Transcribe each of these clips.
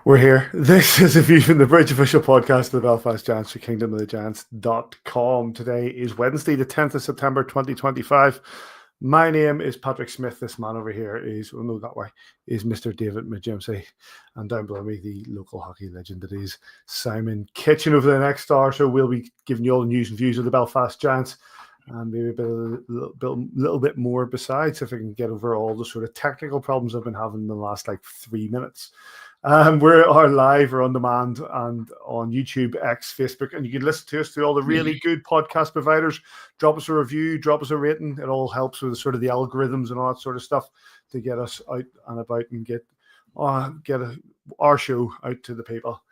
We're here. This is a View from the Bridge official podcast of the Belfast Giants for kingdomofthegiants.com. Today is Wednesday, the 10th of September, 2025. My name is Patrick Smith. This man over here is, well, no, that way, is Mr. David McJimsey. And down below me, the local hockey legend that is Simon Kitchen. Over the next hour or so, we'll be giving you all the news and views of the Belfast Giants. And maybe a little bit more besides, if I can get over all the sort of technical problems I've been having in the last 3 minutes. We are live or on demand and on YouTube, X, Facebook, and you can listen to us through all the really good podcast providers. Drop us a review, drop us a rating. It all helps with sort of the algorithms and all that sort of stuff to get us out and about and get our show out to the people.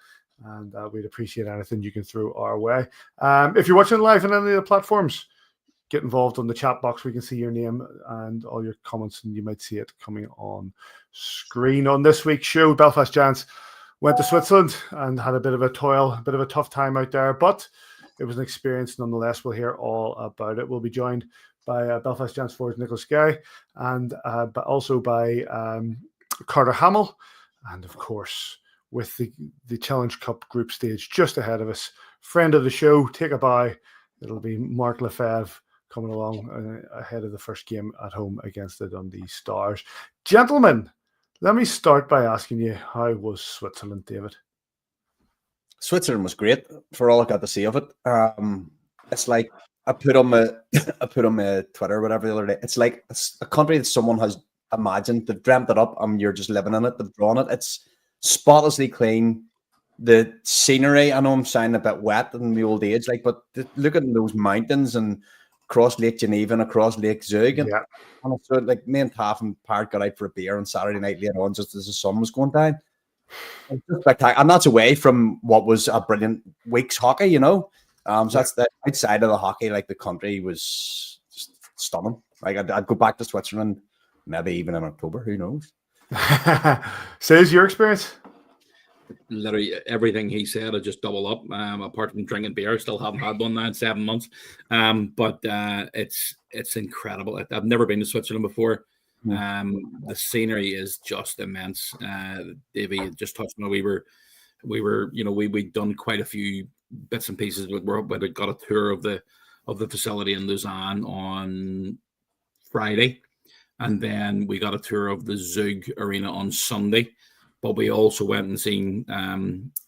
And we'd appreciate anything you can throw our way. If you're watching live on any of the platforms, get involved on the chat box. We can see your name and all your comments, and you might see it coming on screen. On this week's show, Belfast Giants went to Switzerland and had a bit of a tough time out there, but it was an experience nonetheless. We'll hear all about it. We'll be joined by Belfast Giants forward Nick Guay and but also by Carter Hamill, and of course with the Callenge Cup group stage just ahead of us. Friend of the show, take a bow. It'll be Mark LeFebvre coming along ahead of the first game at home against the Dundee Stars. Gentlemen, let me start by asking you, how was Switzerland, David? Switzerland was great for all I got to see of it. It's like I put on my Twitter or whatever the other day. It's like it's a country that someone has imagined, they've dreamt it up, and you're just living in it. They've drawn it. It's spotlessly clean. The scenery, I know I'm sounding a bit wet in my old age, but look at those mountains and across Lake Geneva and across Lake Zug. And so me and Taff and Part got out for a beer on Saturday night later on, just as the sun was going down. It's just spectacular. And that's away from what was a brilliant week's hockey, So that's the outside of the hockey, the country was just stunning. I'd go back to Switzerland, maybe even in October, who knows? Says your experience? Literally everything he said, I just double up. Apart from drinking beer, still haven't had one now in 7 months. But it's incredible. I've never been to Switzerland before. The scenery is just immense. Davy just touched on it. We'd done quite a few bits and pieces. We got a tour of the facility in Lausanne on Friday, and then we got a tour of the Zug Arena on Sunday. But we also went and seen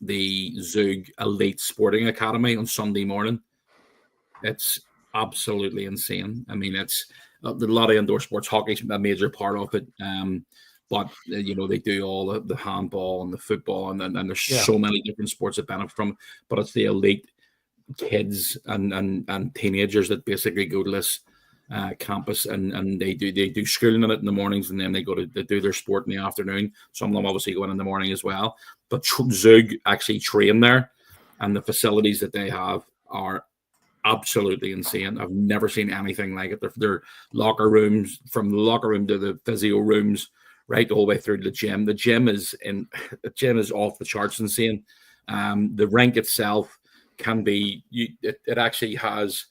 the Zug Elite Sporting Academy on Sunday morning. It's absolutely insane. I mean, it's a lot of indoor sports. Hockey's a major part of it. But, they do all the handball and the football, and there's so many different sports that benefit from it. But it's the elite kids and teenagers that basically go to this campus, and they do schooling in it in the mornings, and then they do their sport in the afternoon. Some of them obviously go in the morning as well. But Zug actually train there, and the facilities that they have are absolutely insane. I've never seen anything like it. Their locker rooms, from the locker room to the physio rooms, right all the way through to the gym. The gym is off the charts insane. The rink itself can be. It actually has.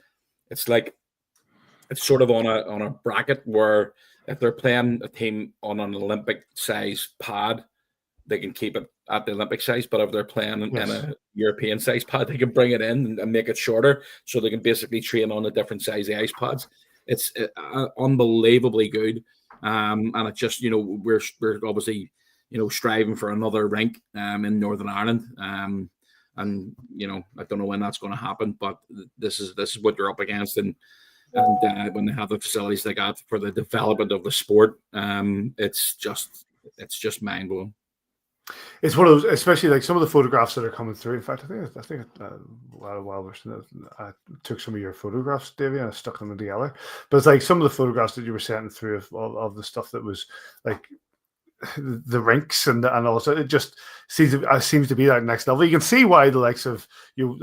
It's sort of on a bracket where if they're playing a team on an Olympic size pad, they can keep it at the Olympic size. But if they're playing in a European size pad, they can bring it in and make it shorter, so they can basically train on the different size ice pads. It's unbelievably good, and it just we're obviously striving for another rink in Northern Ireland. And I don't know when that's going to happen, but this is what you're up against. And when they have the facilities they got for the development of the sport, it's just mind-blowing. It's one of those, especially some of the photographs that are coming through. In fact, I think a while I took some of your photographs, Davy, and I stuck them together. But it's some of the photographs that you were sending through of the stuff that was the rinks and also it just seems to be that next level. You can see why the likes of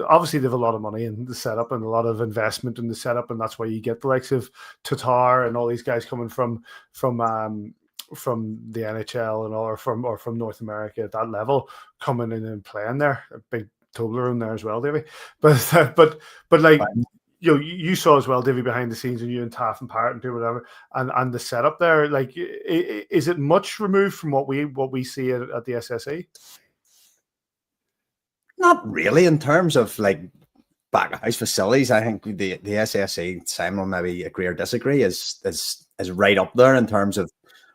obviously they have a lot of money in the setup and a lot of investment in the setup, and that's why you get the likes of Tatar and all these guys coming from the NHL and all, or from North America at that level, coming in and playing there. A big Toblerone there as well, Davy. But you saw as well, Davy, behind the scenes, and you and Taff and Parrot and do whatever, and the setup there. Is it much removed from what we see at the SSE? Not really in terms of like back of house facilities. I think the SSE, Simon will maybe agree or disagree, is right up there in terms of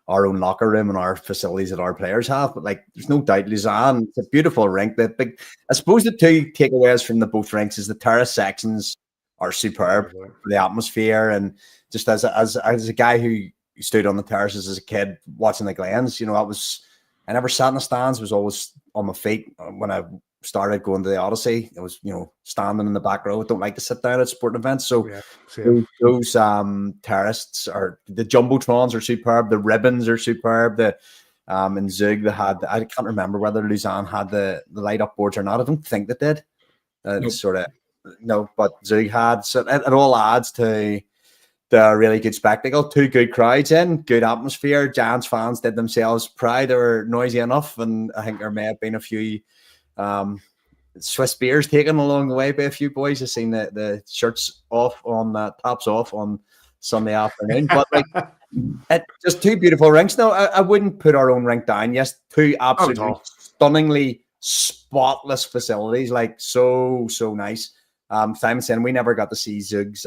our own locker room and our facilities that our players have. But like, there's no doubt, Lausanne, it's a beautiful rink. The big, I suppose, the two takeaways from the both rinks is the terrace sections are superb for the atmosphere, and just as a guy who stood on the terraces as a kid watching the Glens, I never sat in the stands. Was always on my feet when I started going to the Odyssey. It was, standing in the back row. I don't like to sit down at sporting events. So those terraces the jumbotrons are superb. The ribbons are superb. In Zug they had, I can't remember whether Lausanne had the light up boards or not. I don't think they did. Nope. But Zug had. So it all adds to the really good spectacle. Two good crowds in, good atmosphere. Giants fans did themselves proud. They were noisy enough, and I think there may have been a few Swiss beers taken along the way by a few boys. I've seen the shirts off on tops off on Sunday afternoon. But like, just two beautiful rinks. No, I wouldn't put our own rink down. Yes, two absolutely stunningly spotless facilities. Like so nice. Simon saying we never got to see Zug's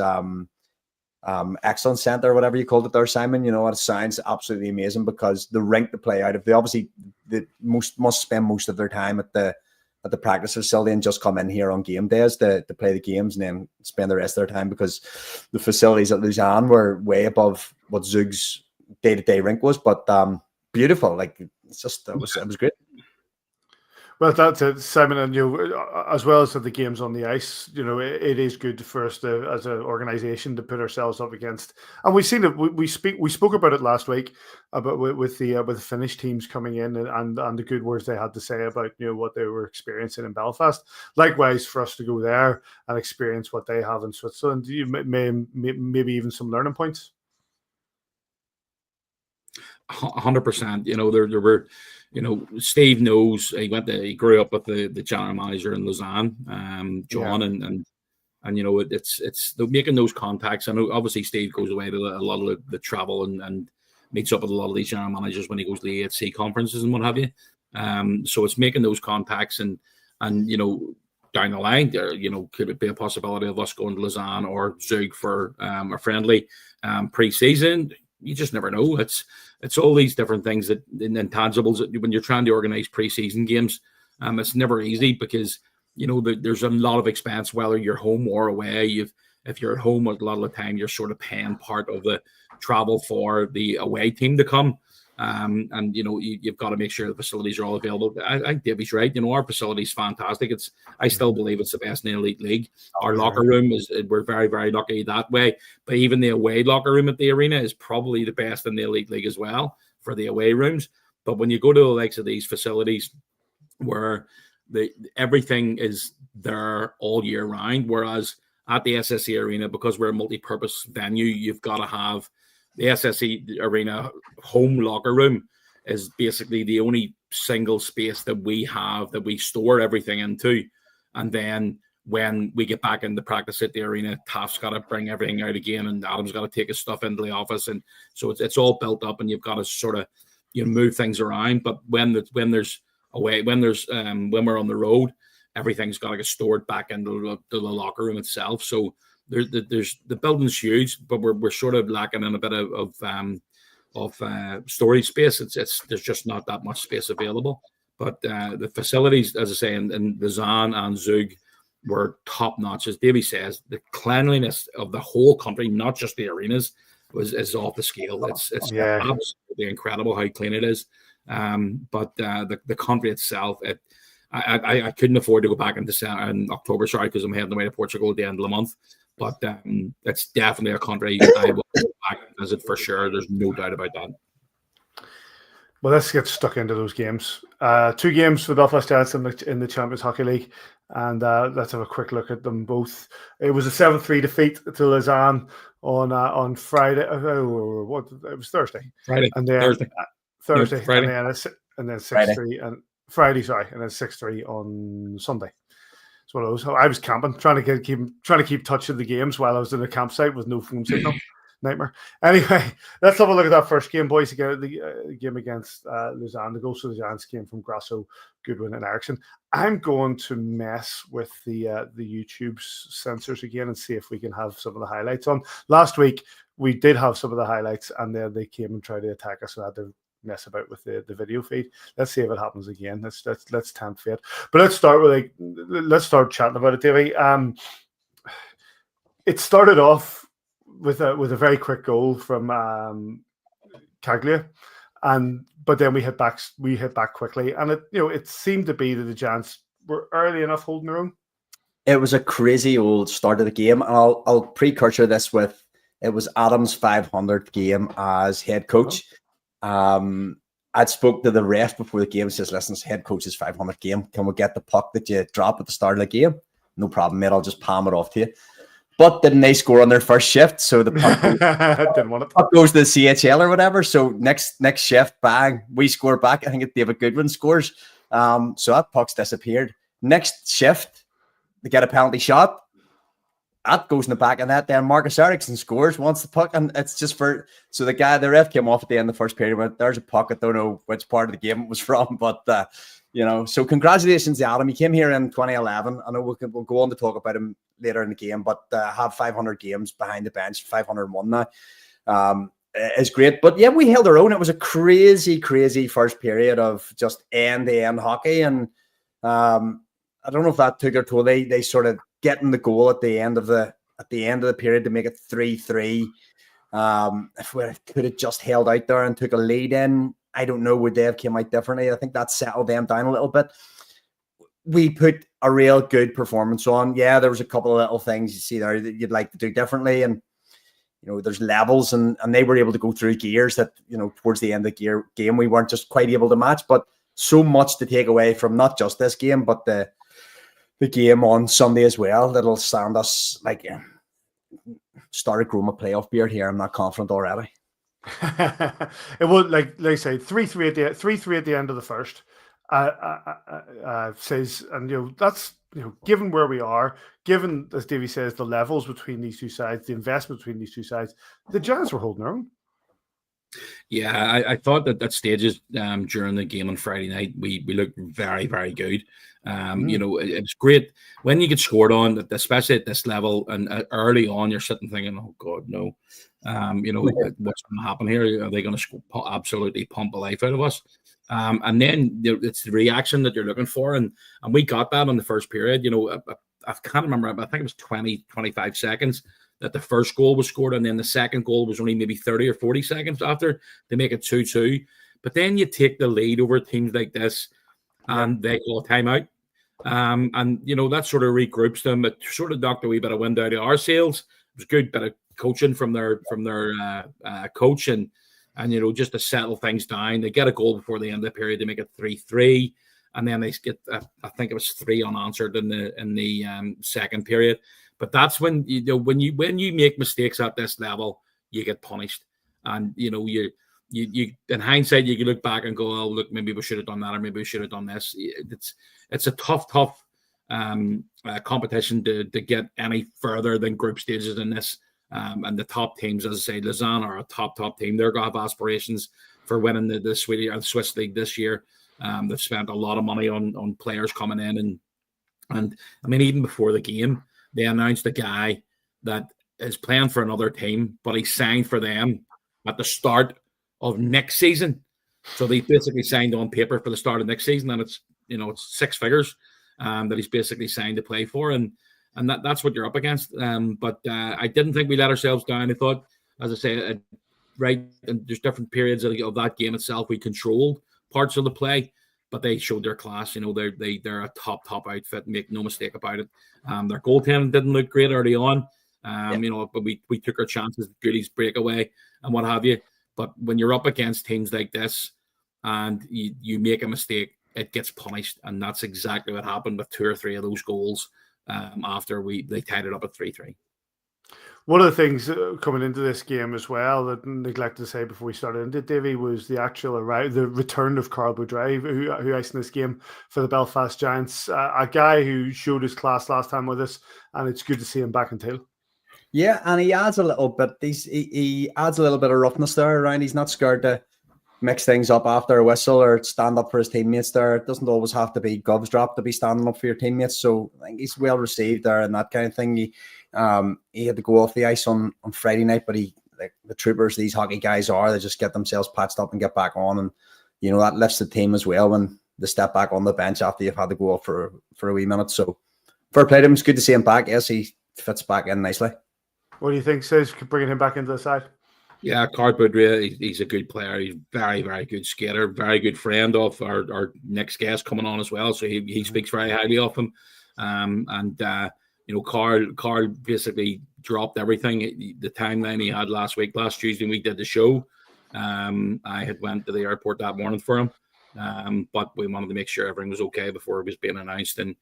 Excellence Center, or whatever you called it there, Simon. It sounds absolutely amazing because the rink to play out of, they must spend most of their time at the practice facility and just come in here on game days to play the games and then spend the rest of their time, because the facilities at Lausanne were way above what Zug's day-to-day rink was. But beautiful, like it was great. Well, that's it, Simon, and as well as the games on the ice, it is good for us as an organisation to put ourselves up against, and we've seen it. We spoke about it last week about with the Finnish teams coming in and the good words they had to say about what they were experiencing in Belfast. Likewise, for us to go there and experience what they have in Switzerland, maybe even some learning points. 100%. There were. Steve knows he grew up with the general manager in Lausanne, John, and it's making those contacts. I know obviously Steve goes away to a lot of the travel and meets up with a lot of these general managers when he goes to the AHC conferences and what have you. So it's making those contacts and down the line there, could it be a possibility of us going to Lausanne or Zug for a friendly pre-season? You just never know. It's all these different things that intangibles that when you're trying to organize preseason games, it's never easy because there's a lot of expense whether you're home or away. If you're at home, a lot of the time you're sort of paying part of the travel for the away team to come, and you've got to make sure the facilities are all available. I think Davy's right. Our facility is fantastic. I still believe it's the best in the elite league. Our locker room we're very, very lucky that way. But even the away locker room at the arena is probably the best in the elite league as well for the away rooms. But when you go to the likes of these facilities where everything is there all year round, whereas at the SSE Arena, because we're a multi-purpose venue, you've got to have the SSE Arena home locker room is basically the only single space that we have that we store everything into. And then when we get back into practice at the arena, Taft's got to bring everything out again, and Adam's got to take his stuff into the office. And so it's all built up, and you've got to sort of move things around. But when we're on the road, everything's got to get stored back into the locker room itself. So there's the building's huge, but we're sort of lacking in a bit of storage space. There's just not that much space available. But the facilities, as I say, in Lausanne and Zug were top notch. As Davy says, the cleanliness of the whole country, not just the arenas, is off the scale. It's absolutely incredible how clean it is. But the country itself, I couldn't afford to go back in October, because I'm heading away to Portugal at the end of the month. But it's definitely a country I will go back and visit for sure. There's no doubt about that. Well, let's get stuck into those games. 2 games for Belfast Giants in the Champions Hockey League, and let's have a quick look at them both. It was a 7-3 defeat to Lausanne on Friday. It was Thursday. Friday. And then Thursday. No, Friday. And then 6-3 and Friday. Sorry, and then 6-3 on Sunday. That's what it was. I was camping, trying to keep touch of the games while I was in a campsite with no phone signal. nightmare. Anyway, let's have a look at that first game, boys. The game against Lausanne. The goals for the Giants came from Grasso, Goodwin, and Eriksson. I'm going to mess with the YouTube censors again and see if we can have some of the highlights on. Last week, we did have some of the highlights, and then they came and tried to attack us, and I had to mess about with the video feed. Let's see if it happens again. Let's tempt fate. But let's start chatting about it, Davy. It started off with a very quick goal from Caglia, but then we hit back quickly, and it seemed to be that the Giants were early enough holding their own. It was a crazy old start of the game, and I'll precursor this with it was Adam's 500th game as head coach. I'd spoke to the ref before the game and says, "Listen, it's head coach's 500th game. Can we get the puck that you drop at the start of the game?" "No problem, mate. I'll just palm it off to you." But didn't they score on their first shift? So the puck goes to the CHL or whatever. So next shift, bang, we score back. I think it's David Goodwin scores. So that puck's disappeared. Next shift, they get a penalty shot. That goes in the back of that. Then Marcus Eriksson scores, wants the puck, and it's just for so the ref came off at the end of the first period. Went, "There's a puck. I don't know which part of the game it was from, but so congratulations to Adam. He came here in 2011. I know we'll go on to talk about him later in the game, but have 500 games behind the bench, 501 now, is great. But yeah, we held our own. It was a crazy, crazy first period of just end-to-end hockey, and I don't know if that took their toll. They sort of getting the goal at the end of the period to make it 3-3. If we could have just held out there and took a lead in, I don't know, would they have came out differently? I think that settled them down a little bit. We put a real good performance on. Yeah, there was a couple of little things you see there that you'd like to do differently, and there's levels, and they were able to go through gears that towards the end of the game we weren't just quite able to match. But so much to take away from not just this game, but the game on Sunday as well. That'll stand us started growing my playoff beard here. I'm not confident already. It would like I say 3-3 at the end of the first. Says, and that's given where we are, given as Davy says the levels between these two sides, the investment between these two sides, the Giants were holding their own. Yeah, I thought that at stages during the game on Friday night, we looked very, very good. It's great when you get scored on, especially at this level, and early on, you're sitting thinking, "Oh God, no." What's going to happen here? Are they going to absolutely pump the life out of us? And then it's the reaction that you're looking for, and we got that in the first period. I can't remember, but I think it was 20, 25 seconds that the first goal was scored, and then the second goal was only maybe 30 or 40 seconds after to make it 2-2. But then you take the lead over teams like this, and they call a timeout. That sort of regroups them. It sort of knocked a wee bit of wind out of our sails. It was a good bit of coaching from their coach, and just to settle things down. They get a goal before the end of the period to make it 3-3, and then they get I think it was 3 unanswered in the second period. But that's when when you make mistakes at this level, you get punished, and you in hindsight you can look back and go, "Oh, look, maybe we should have done that, or maybe we should have done this." It's a tough competition to get any further than group stages in this. And the top teams, as I say, Lausanne are a top team. They're going to have aspirations for winning the Swiss League this year. They've spent a lot of money on players coming in, and I mean, even before the game, they announced a guy that is playing for another team, but he signed for them at the start of next season. So they basically signed on paper for the start of next season, and it's 6 figures that he's basically signed to play for, and that's what you're up against. But I didn't think we let ourselves down. I thought, as I say, and there's different periods of that game itself. We controlled parts of the play, but they showed their class. They're a top outfit. Make no mistake about it. Their goaltending didn't look great early on. But we took our chances, Goody's breakaway and what have you. But when you're up against teams like this and you make a mistake, it gets punished, and that's exactly what happened with 2 or 3 of those goals. After they tied it up at 3-3. One of the things coming into this game as well that I neglected to say before we started into Davy was the return of Carl Boudreau, who iced in this game for the Belfast Giants, a guy who showed his class last time with us, and it's good to see him back in tail. Yeah, and he adds a little bit. He adds a little bit of roughness there around. He's not scared to mix things up after a whistle or stand up for his teammates there. It doesn't always have to be gloves dropped to be standing up for your teammates. So I think he's well received there and that kind of thing. He had to go off the ice on Friday night, but like the troopers these hockey guys are, they just get themselves patched up and get back on. And, you know, that lifts the team as well when they step back on the bench after you've had to go off for a wee minute. So fair play to him. It's good to see him back. Yes, he fits back in nicely. What do you think, Says, bringing him back into the side? Yeah, Cardboard, he's a good player. He's very, very good skater, very good friend of our next guest coming on as well. So he speaks very highly of him. You know, Carl basically dropped everything. The timeline he had last Tuesday when we did the show, I had went to the airport that morning for him. But we wanted to make sure everything was okay before it was being announced and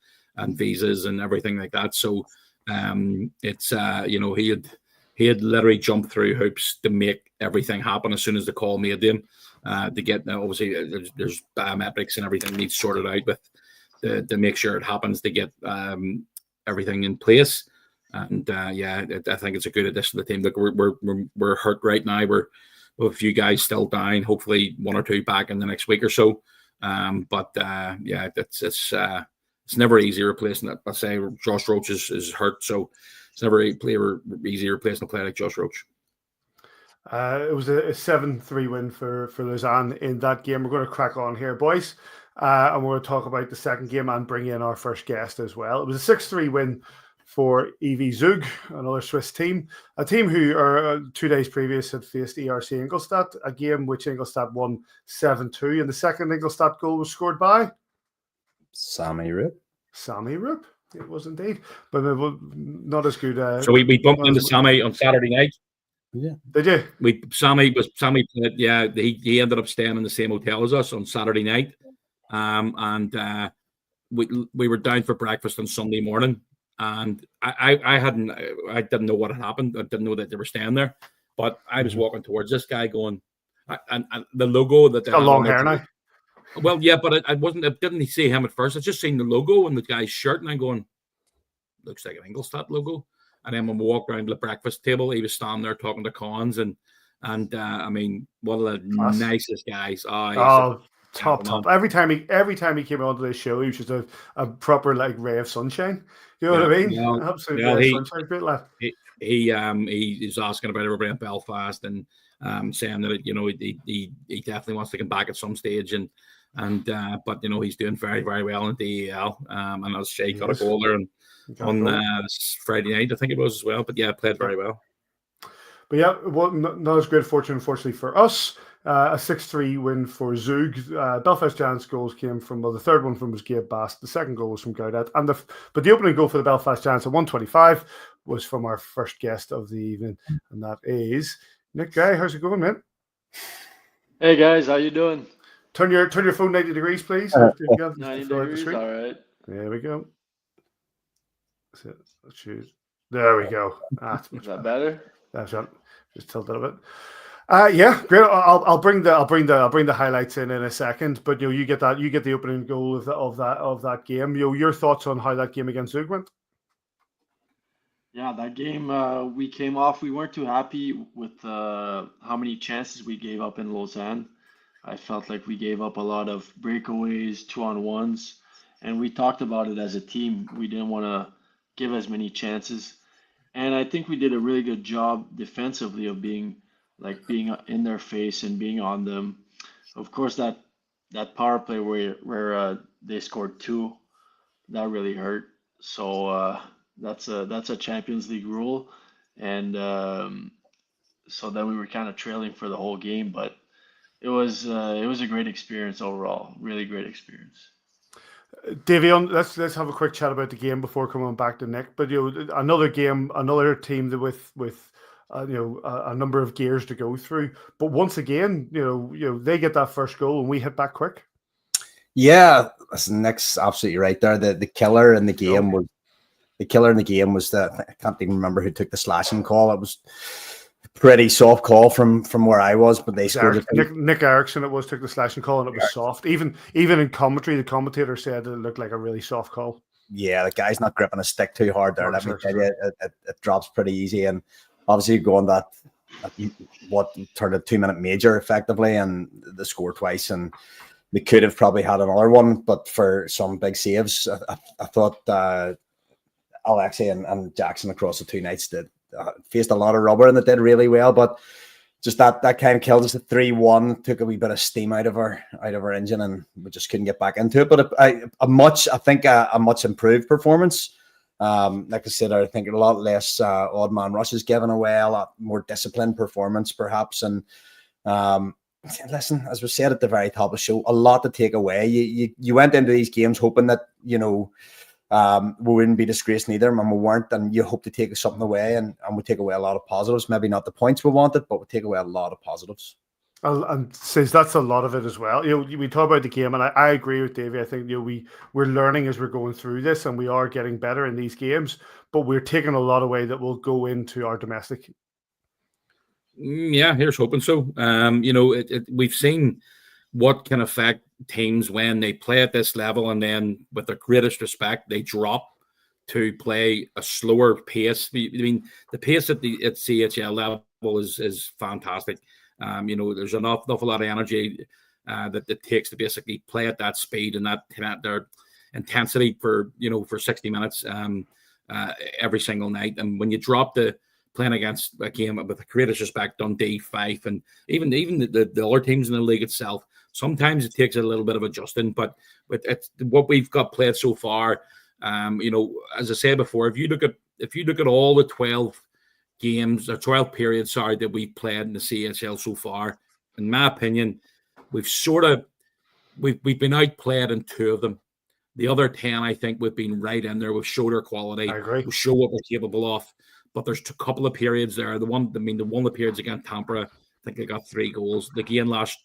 visas and everything like that. So it's you know, he had literally jumped through hoops to make everything happen as soon as the call made him. To get obviously there's biometrics and everything needs sorted out with to make sure it happens to get everything in place. And yeah, I think it's a good addition to the team. Look, we're hurt right now. We're with a few guys still down. Hopefully, one or two back in the next week or so. But yeah, it's never easy replacing it. I say Josh Roach is hurt, so it's never easy replacing a player like Josh Roach. It was a 7-3 win for Lausanne in that game. We're going to crack on here, boys. And we're going to talk about the second game and bring in our first guest as well. It was a 6-3 win for EV Zug, another Swiss team. A team who 2 days previous had faced ERC Ingolstadt, a game which Ingolstadt won 7-2. And the second Ingolstadt goal was scored by? Sammy Roop. It was indeed. But not as good. So we bumped into Sammy on Saturday night. Yeah. Did you? Sammy yeah, he ended up staying in the same hotel as us on Saturday night. And we were down for breakfast on Sunday morning, and I didn't know what had happened. I didn't know that they were staying there, but I was walking towards this guy going, and the logo that they got long hair now. Well, yeah, but I didn't see him at first. I just seen the logo and the guy's shirt, and I'm going, looks like an Ingolstadt logo. And then when we walked around the breakfast table, he was standing there talking to Collins, and I mean, one of the nicest guys. Top. Every time he came onto this show, he was just a proper like ray of sunshine. You know what I mean? Absolutely, ray of sunshine. Great lad. He was asking about everybody in Belfast and saying that he definitely wants to come back at some stage but he's doing very, very well in DEL. And as Shay got a goal there on Friday night, I think it was as well. But yeah, played very well. But yeah, well, not as great fortune, unfortunately, for us. A 6-3 win for Zug. Belfast Giants goals came from, the third one was Gabe Bast. The second goal was from Gaudet. But the opening goal for the Belfast Giants at 1:25 was from our first guest of the evening, and that is Nick Guay. How's it going, man? Hey guys, how you doing? Turn your phone 90 degrees, please. 90 degrees, all right. There we go. Let's choose. There we go. Is that better? That's right. Just tilt it a bit. Yeah, great. I'll bring the highlights in a second. But you get the opening goal of that game. Your thoughts on how that game against Zug went? Yeah, that game we came off. We weren't too happy with how many chances we gave up in Lausanne. I felt like we gave up a lot of breakaways, 2-on-1s, and we talked about it as a team. We didn't want to give as many chances, and I think we did a really good job defensively of being in their face and being on them. Of course, that power play where they scored 2, that really hurt. So that's a Champions League rule, and so then we were kind of trailing for the whole game, but it was a great experience overall, really great experience. Davy, let's have a quick chat about the game before coming back to Nick. But another game, another team that with a number of gears to go through. But once again, they get that first goal and we hit back quick. Yeah, Nick's absolutely right there. The killer in the game was I can't even remember who took the slashing call. It was a pretty soft call from where I was, but they scored. Nick Erickson took the slashing call and it was soft. Even in commentary, the commentator said it looked like a really soft call. yeah, the guy's not gripping a stick too hard there. Let me tell you, it drops pretty easy. And obviously going that what turned a 2-minute major effectively, and they scored twice, and they could have probably had another one, but for some big saves. I thought Alexei and Jackson across the 2 nights did faced a lot of rubber, and they did really well, but just that kind of killed us at 3-1, took a wee bit of steam out of our engine, and we just couldn't get back into it. But a much improved performance. Like I said, I think a lot less odd man rushes given away, a lot more disciplined performance perhaps. And listen, as we said at the very top of the show, a lot to take away. You went into these games hoping that, you know, we wouldn't be disgraced neither, and we weren't, and you hope to take something away, and we take away a lot of positives. Maybe not the points we wanted, but we take away a lot of positives. And says that's a lot of it as well. You know, we talk about the game, and I agree with Davy. I think, you know, we're learning as we're going through this, and we are getting better in these games, but we're taking a lot away that will go into our domestic. Yeah, here's hoping so. You know, we've seen what can affect teams when they play at this level, and then with the greatest respect, they drop to play a slower pace. I mean, the pace at CHL level is fantastic. You know, there's an awful lot of energy that it takes to basically play at that speed and that their intensity for 60 minutes every single night. And when you drop the playing against a game with the greatest respect, Dundee, Fife, and even the other teams in the league itself, sometimes it takes a little bit of adjusting. But it's what we've got played so far. You know, as I said before, if you look at all the 12 games or 12 periods, that we've played in the CHL so far, in my opinion, we've been outplayed in 2 of them. The other 10, I think, we've been right in there. We've showed our quality. I agree. We show what we're capable of. But there's a couple of periods there. The one of the periods against Tampere, I think they got 3 goals. The game last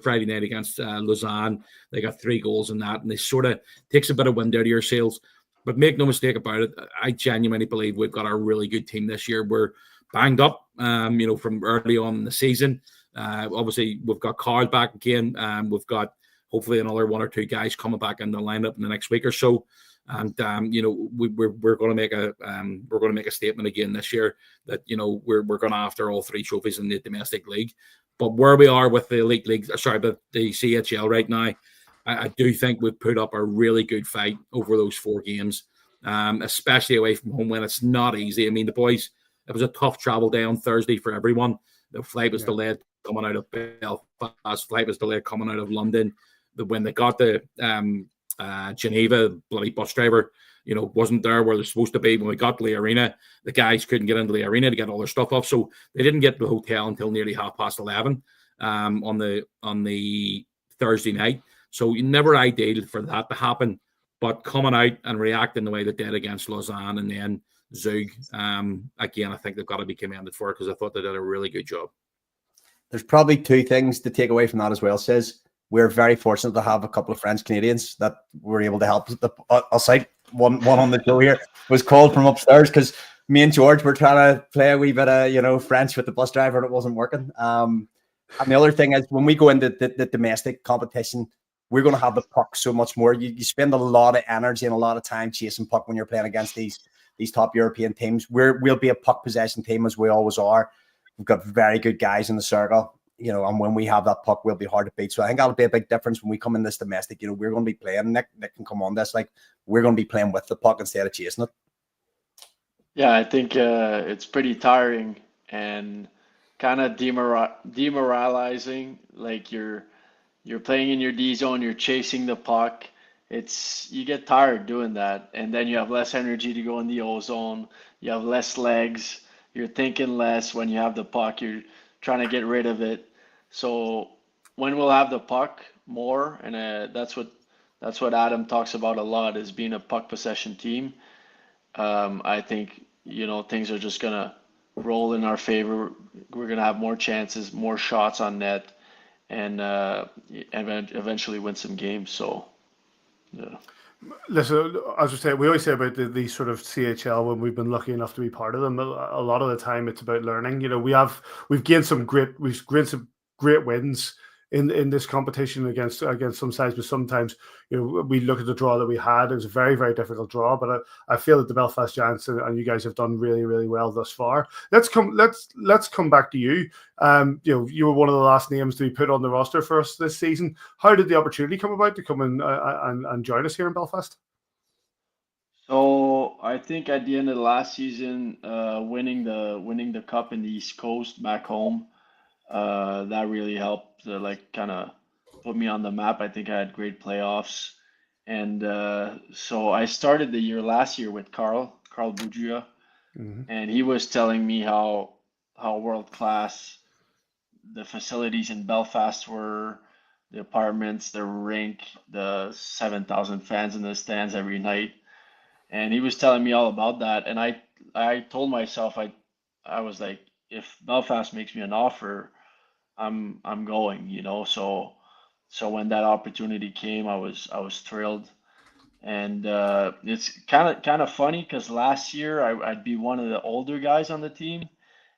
Friday night against Lausanne, they got 3 goals in that, and they sort of takes a bit of wind out of your sails. But make no mistake about it, I genuinely believe we've got a really good team this year. We're banged up, you know, from early on in the season. Obviously, we've got Carl back again. We've got hopefully another 1 or 2 guys coming back in the lineup in the next week or so. And you know, we're going to make a statement again this year that, you know, we're going after all 3 trophies in the domestic league. But where we are with the elite league, the CHL right now, I do think we've put up a really good fight over those 4 games, especially away from home when it's not easy. I mean, the boys, it was a tough travel day on Thursday for everyone. The flight was delayed coming out of Belfast, flight was delayed coming out of London. When they got the Geneva, bloody bus driver, you know, wasn't there where they're supposed to be. When we got to the arena, the guys couldn't get into the arena to get all their stuff off, so they didn't get to the hotel until nearly 11:30 on the Thursday night. So never ideal for that to happen, but coming out and reacting the way they did against Lausanne and then Zug, again, I think they've got to be commended for it, because I thought they did a really good job. There's probably 2 things to take away from that as well. Says we're very fortunate to have a couple of French Canadians that were able to help us out. One on the show here was called from upstairs because me and George were trying to play a wee bit of, you know, French with the bus driver, and it wasn't working. And the other thing is, when we go into the domestic competition, we're going to have the puck so much more. You spend a lot of energy and a lot of time chasing puck when you're playing against these top European teams. We'll be a puck possession team, as we always are. We've got very good guys in the circle, you know, and when we have that puck, we'll be hard to beat. So I think that'll be a big difference when we come in this domestic. You know, we're going to be playing, Nick can come on this, like, we're going to be playing with the puck instead of chasing it. Yeah, I think it's pretty tiring and kind of demoralizing. Like you're playing in your D zone, you're chasing the puck. You get tired doing that, and then you have less energy to go in the O zone. You have less legs. You're thinking less when you have the puck. You're trying to get rid of it. So when we'll have the puck more, and that's what Adam talks about a lot, is being a puck possession team. I think, you know, things are just gonna roll in our favor. We're gonna have more chances, more shots on net, and eventually win some games. So, yeah. Listen, as we say, we always say about the sort of CHL when we've been lucky enough to be part of them. A lot of the time, it's about learning. You know, we've gained some great wins in this competition against some sides, but sometimes we look at the draw that we had. It was a very, very difficult draw, but I feel that the Belfast Giants and you guys have done really, really well thus far. Let's come back to you. You were one of the last names to be put on the roster for us this season. How did the opportunity come about to come in and join us here in Belfast? So I think at the end of the last season, winning the cup in the East Coast back home, that really helped to kind of put me on the map. I think I had great playoffs, and so I started the year last year with Carl Bugia, and he was telling me how world class the facilities in Belfast were, the apartments, the rink, the 7,000 fans in the stands every night. And he was telling me all about that, and I told myself I was like, if Belfast makes me an offer, I'm going, So when that opportunity came, I was thrilled, and it's kind of funny because last year I'd be one of the older guys on the team,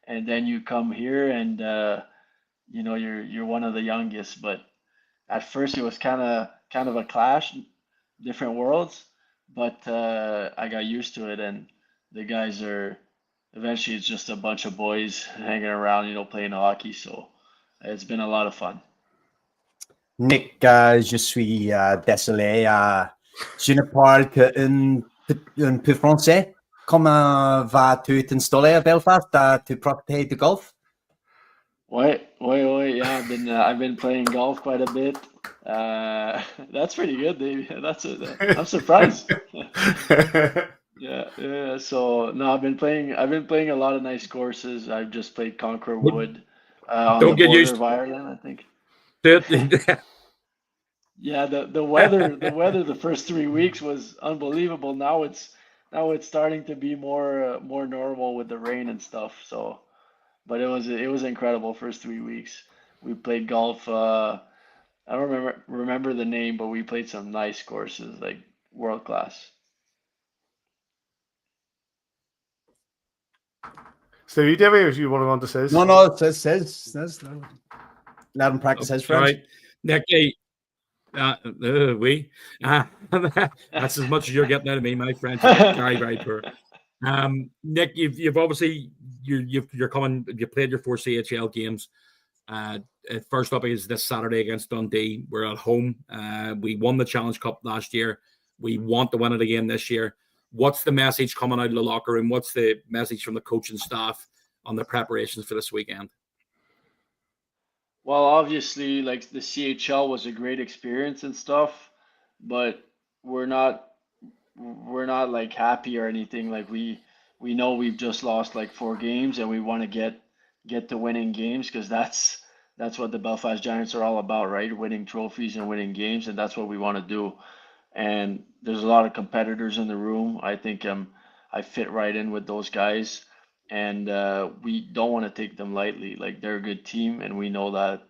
and then you come here and you're one of the youngest. But at first it was kind of a clash, different worlds. But I got used to it, and the guys are eventually it's just a bunch of boys hanging around, playing hockey. So it's been a lot of fun. Nick, je suis désolé. Je ne parle qu'un peu français. Comment vas-tu t'installer à Belfast? Tu pratiques du golf? Ouais. Yeah, I've been playing golf quite a bit. That's pretty good, Davey. I'm surprised. Yeah. So no, I've been playing a lot of nice courses. I've just played Conquer Wood on the border of Ireland, I think. Yeah, the weather the first 3 weeks was unbelievable. Now it's starting to be more normal with the rain and stuff. So, but it was incredible first 3 weeks. We played golf. I don't remember the name, but we played some nice courses, like world class. So you, Davy, or you want to go on to says? No, it says. Let him practice his French. Right. Nick, that's as much as you're getting out of me. My French is very, very poor. Nick, you've obviously you're coming. You played your 4 CHL games. First up is this Saturday against Dundee. We're at home. We won the Challenge Cup last year. We want to win it again this year. What's the message coming out of the locker room? What's the message from the coaching staff on the preparations for this weekend? Well, obviously, like the CHL was a great experience and stuff, but we're not like happy or anything. Like we know we've just lost like 4 games, and we want to get to winning games because that's what the Belfast Giants are all about, right? Winning trophies and winning games, and that's what we want to do. And there's a lot of competitors in the room. I think I fit right in with those guys, and we don't want to take them lightly. Like they're a good team, and we know that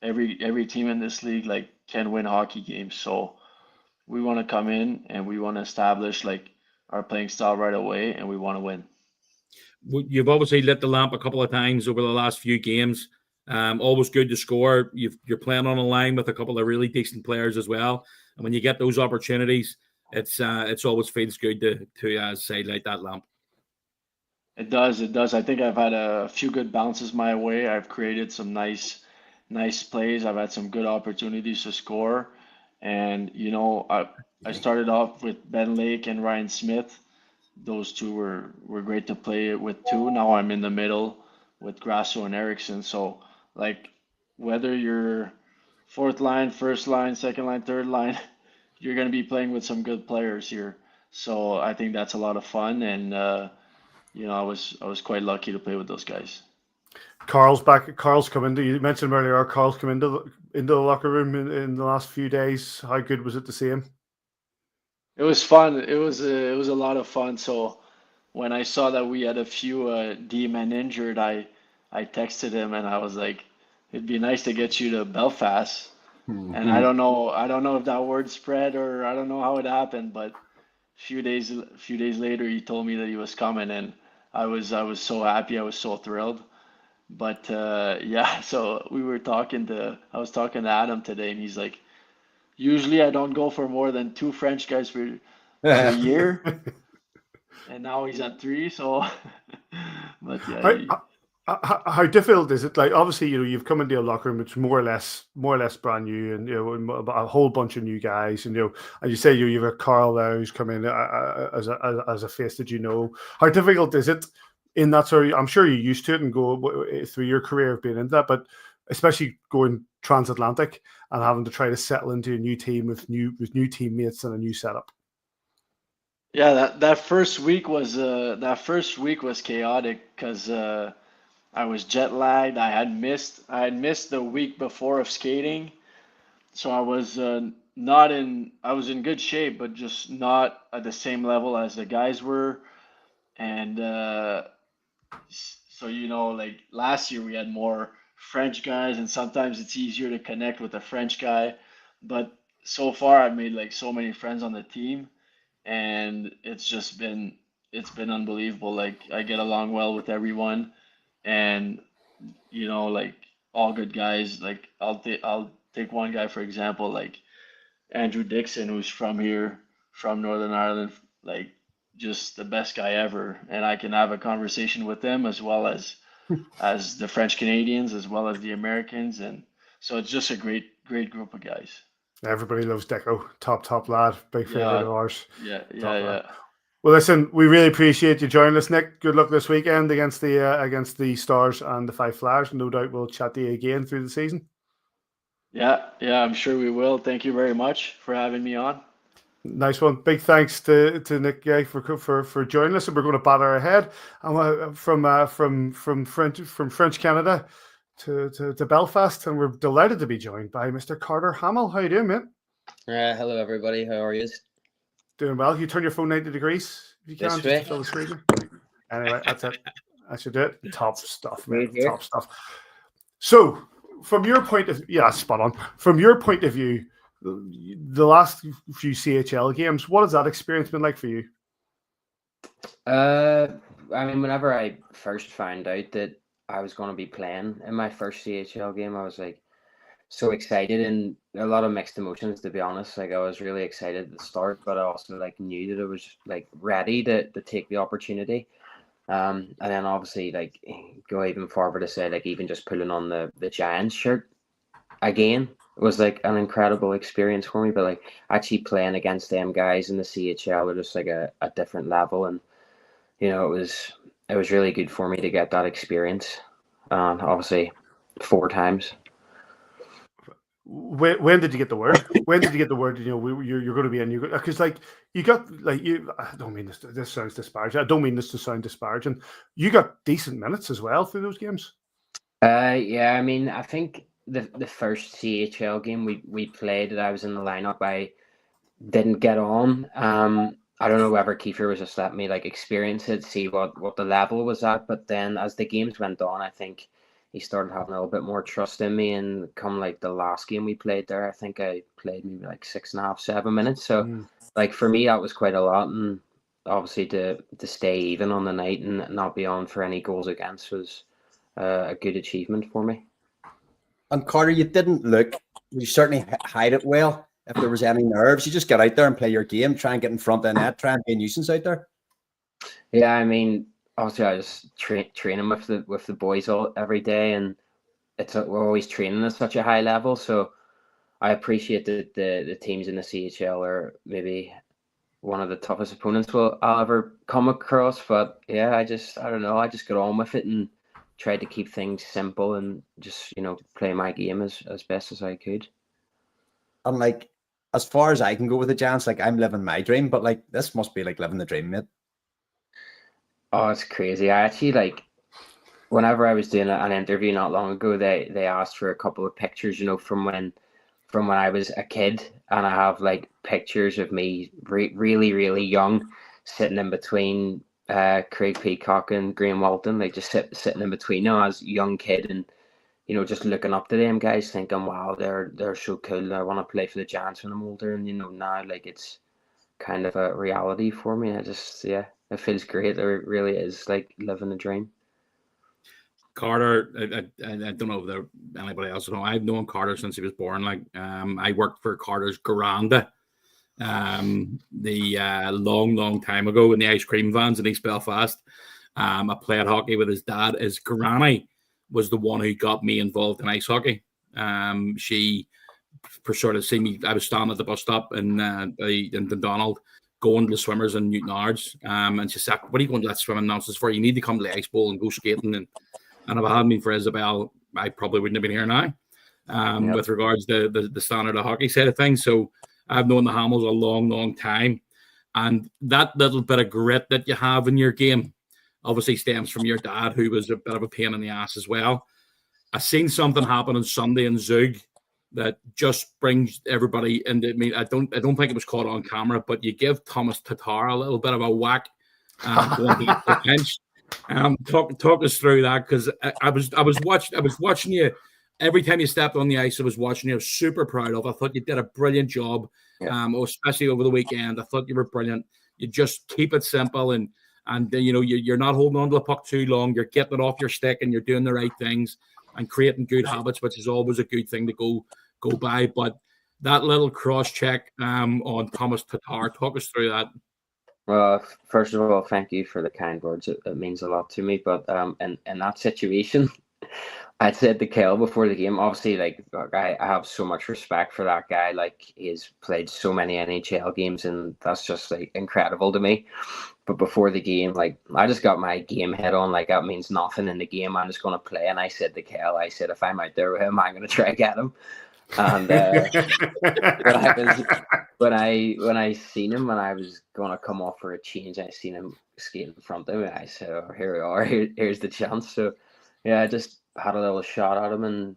every team in this league like can win hockey games. So we want to come in and we want to establish like our playing style right away, and we want to win. You've obviously lit the lamp a couple of times over the last few games. Always good to score. You're playing on a line with a couple of really decent players as well. And when you get those opportunities, it's always feels good to say light that lamp. It does. I think I've had a few good bounces my way. I've created some nice plays. I've had some good opportunities to score. And I started off with Ben Lake and Ryan Smith. Those two were great to play with too. Now I'm in the middle with Grasso and Eriksson. So like whether you're fourth line, first line, second line, third line, you're going to be playing with some good players here. So I think that's a lot of fun, and I was quite lucky to play with those guys. Carl's back. Carl's come into. You mentioned earlier. Carl's come into the locker room in the last few days. How good was it to see him? It was fun. It was a lot of fun. So when I saw that we had a few D-men injured, I texted him and I was like, "It'd be nice to get you to Belfast." Mm-hmm. And I don't know if that word spread or I don't know how it happened, but a few days later he told me that he was coming, and I was so happy. I was so thrilled. But yeah, so I was talking to Adam today, and he's like, usually I don't go for more than two French guys per year, and now he's at three. So, but yeah, how difficult is it? Like, obviously, you've come into a locker room, it's more or less brand new, and a whole bunch of new guys, and and you say you've got Carl there who's come in as a face that How difficult is it in that sort of? I'm sure you're used to it and go through your career of being in that, but especially going transatlantic and having to try to settle into a new team with new teammates and a new setup. yeah. That first week was chaotic because I was jet lagged. I had missed the week before of skating, so I was not in. I was in good shape, but just not at the same level as the guys were. And so like last year we had more French guys, and sometimes it's easier to connect with a French guy. But so far, I've made like so many friends on the team, and it's been unbelievable. Like I get along well with everyone, and like all good guys. Like I'll take one guy for example, like Andrew Dixon, who's from here, from Northern Ireland, like just the best guy ever, and I can have a conversation with them as well as the French Canadians as well as the Americans, and so it's just a great group of guys. Everybody loves Deco, top lad, big favorite of ours. Yeah, Top lad. yeah. Well, listen, we really appreciate you joining us, Nick. Good luck this weekend against the Stars and the Five Flyers. No doubt we'll chat to you again through the season. Yeah, I'm sure we will. Thank you very much for having me on. Nice one. Big thanks to Nick Guay for joining us, and we're going to batter ahead from French Canada to Belfast, and we're delighted to be joined by Mr. Carter Hamill. How you doing, mate? Hello, everybody. How are you? Doing well. You turn your phone 90 degrees if you can, This just to way. fill the screen. Anyway, that's it. I should do it. Top stuff, man. Right here. Top stuff. So, from your point of spot on. From your point of view, the last few CHL games, what has that experience been like for you? I mean, whenever I first found out that I was going to be playing in my first CHL game, I was like so excited and a lot of mixed emotions, to be honest. Like I was really excited at the start, but I also like knew that I was like ready to take the opportunity. And then obviously like go even further to say like even just pulling on the Giants shirt again was like an incredible experience for me. But like actually playing against them guys in the CHL are just like a different level, and it was really good for me to get that experience. Obviously 4 times. When did you get the word? When did you get the word? You're going to be in. Because like you got like you. I don't mean this. This sounds disparaging. I don't mean this to sound disparaging. You got decent minutes as well through those games. Yeah. I mean, I think the first CHL game we played that I was in the lineup, I didn't get on. I don't know whether Kiefer was just letting me like experience it, see what the level was at. But then as the games went on, I think he started having a little bit more trust in me, and come like the last game we played there, I think I played maybe like 6.5, 7 minutes. So like for me, that was quite a lot, and obviously to stay even on the night and not be on for any goals against was a good achievement for me. And Carter, you certainly hide it well. If there was any nerves, you just get out there and play your game, try and get in front of the net, try and be a nuisance out there. Yeah, I mean, obviously I was training with the boys every day, and we're always training at such a high level. So I appreciate that the teams in the CHL are maybe one of the toughest opponents I'll ever come across. But yeah, I don't know. I just got on with it and tried to keep things simple and just play my game as best as I could. And like, as far as I can go with the Giants, like I'm living my dream, but like this must be like living the dream, mate. Oh, it's crazy. I actually like whenever I was doing an interview not long ago, they asked for a couple of pictures, from when I was a kid, and I have like pictures of me really, really young, sitting in between Craig Peacock and Graham Walton, like just sitting in between them as a young kid, and just looking up to them guys, thinking, wow, they're so cool. I want to play for the Giants when I'm older, and now like it's kind of a reality for me. It feels great. It really is like living a dream. Carter, I don't know if there anybody else know. I've known Carter since he was born. Like, I worked for Carter's Granda, the long time ago in the ice cream vans in East Belfast. I played hockey with his dad. His granny was the one who got me involved in ice hockey. She sort of seen me. I was standing at the bus stop in Dundonald, going to the swimmers in Newton Ards, and she said, "What are you going to that swimming nonsense for? You need to come to the ice bowl and go skating." And if it hadn't been for Isabel, I probably wouldn't have been here now. With regards to the standard of hockey side of things, so I've known the Hamills a long time, and that little bit of grit that you have in your game obviously stems from your dad, who was a bit of a pain in the ass as well. I seen something happen on Sunday in Zug that just brings everybody into. I mean, I don't think it was caught on camera, but you give Thomas Tatar a little bit of a whack going to the bench. Talk us through that, because I was watching you every time you stepped on the ice. I was watching you. I was super proud of. I thought you did a brilliant job, especially over the weekend. I thought you were brilliant. You just keep it simple and you know you're not holding on to the puck too long. You're getting it off your stick and you're doing the right things and creating good habits, which is always a good thing to go by. But that little cross check on Thomas Tatar, talk us through that. Well, first of all, thank you for the kind words. It means a lot to me. But in that situation, I said to Kel before the game, obviously, like, I have so much respect for that guy. Like, he's played so many NHL games, and that's just like incredible to me. But before the game, like, I just got my game head on. Like, that means nothing in the game. I'm just going to play. And I said to Kel, I said, if I'm out there with him, I'm going to try to get him. And when I seen him and I was going to come off for a change, I seen him skating in front of me. I said, "Oh, here we are. Here's the chance." So yeah, I just had a little shot at him and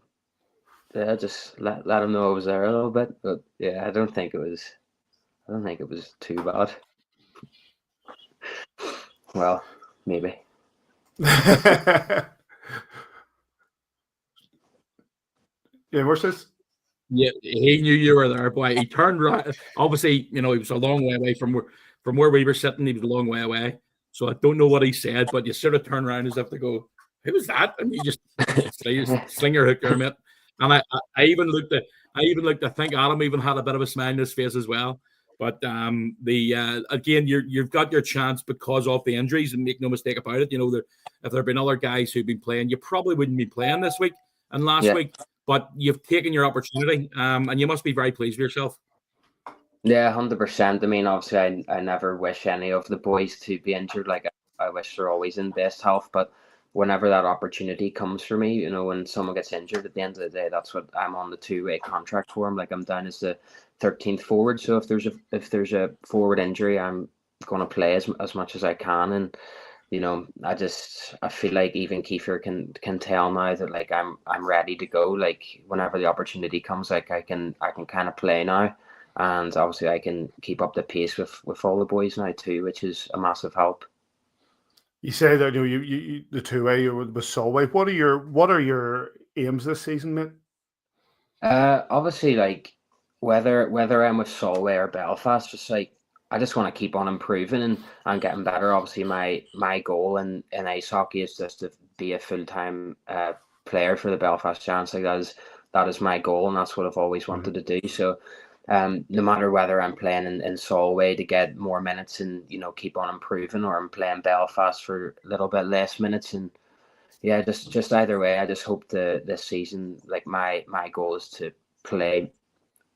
just let him know I was there a little bit. But yeah, I don't think it was too bad. Well, maybe. Yeah, what's this? Yeah, he knew you were there, boy. He turned right. Obviously, you know, he was a long way away from where we were sitting. He was a long way away. So I don't know what he said, but you sort of turn around as if to go, "Who was that?" And you just sling your hook there, mate. And I even looked at. I think Adam even had a bit of a smile on his face as well. But again, you've got your chance because of the injuries, and make no mistake about it. You know, if there had been other guys who've been playing, you probably wouldn't be playing this week and last week. But you've taken your opportunity, and you must be very pleased with yourself. Yeah, 100%. I mean, obviously, I never wish any of the boys to be injured. Like, I wish they're always in best health. But whenever that opportunity comes for me, you know, when someone gets injured at the end of the day, that's what I'm on the 2-way contract for. Like, I'm down as the 13th forward. So if there's a forward injury, I'm going to play as much as I can. And you know, I feel like even Kiefer can tell now that, like, I'm ready to go. Like, whenever the opportunity comes, like, I can kind of play now, and obviously I can keep up the pace with all the boys now too, which is a massive help. You say that you the 2-way with Solway. What are your aims this season, mate? Obviously, like, whether I'm with Solway or Belfast, just like, I just want to keep on improving and getting better. Obviously, my goal in ice hockey is just to be a full-time player for the Belfast Giants. Like, that is my goal, and that's what I've always wanted to do. So, no matter whether I'm playing in Solway to get more minutes and, you know, keep on improving, or I'm playing Belfast for a little bit less minutes, and yeah, just either way, I just hope this season, like, my goal is to play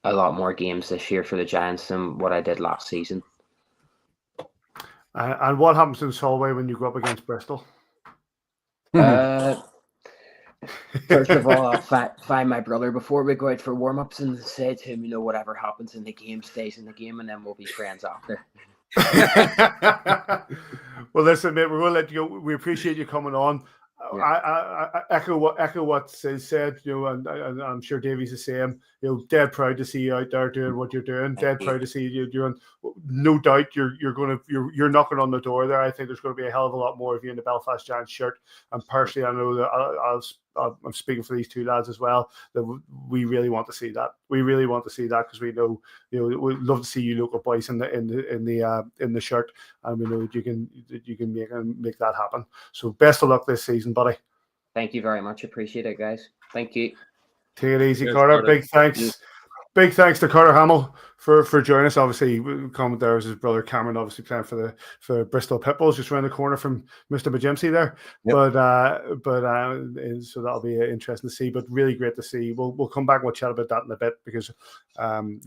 a lot more games this year for the Giants than what I did last season. And what happens in Solway when you go up against Bristol? First of all, I'll find my brother before we go out for warm-ups and say to him, you know, whatever happens in the game stays in the game, and then we'll be friends after. Well, listen, mate, we're going to let you go. We appreciate you coming on. Yeah. I echo what Sis said, you know, and I'm sure Davy's the same. You know, dead proud to see you out there doing what you're doing. Dead proud to see you doing. No doubt you're knocking on the door there. I think there's going to be a hell of a lot more of you in the Belfast Giants shirt. And personally, I know that I'm speaking for these two lads as well, that we really want to see that. We really want to see that, because we know, you know, we'd love to see you local boys in the shirt, and we know that you can make that happen. So best of luck this season, buddy. Thank you very much. Appreciate it, guys. Thank you. Take it easy, Cheers, Carter. Carter. Big thanks. Big thanks to Carter Hamill for joining us. Obviously, comment there was his brother Cameron, obviously playing for Bristol Pitbulls, just around the corner from Mr. Majimsey there. Yep. So that'll be interesting to see. But really great to see. We'll come back and we'll chat about that in a bit, because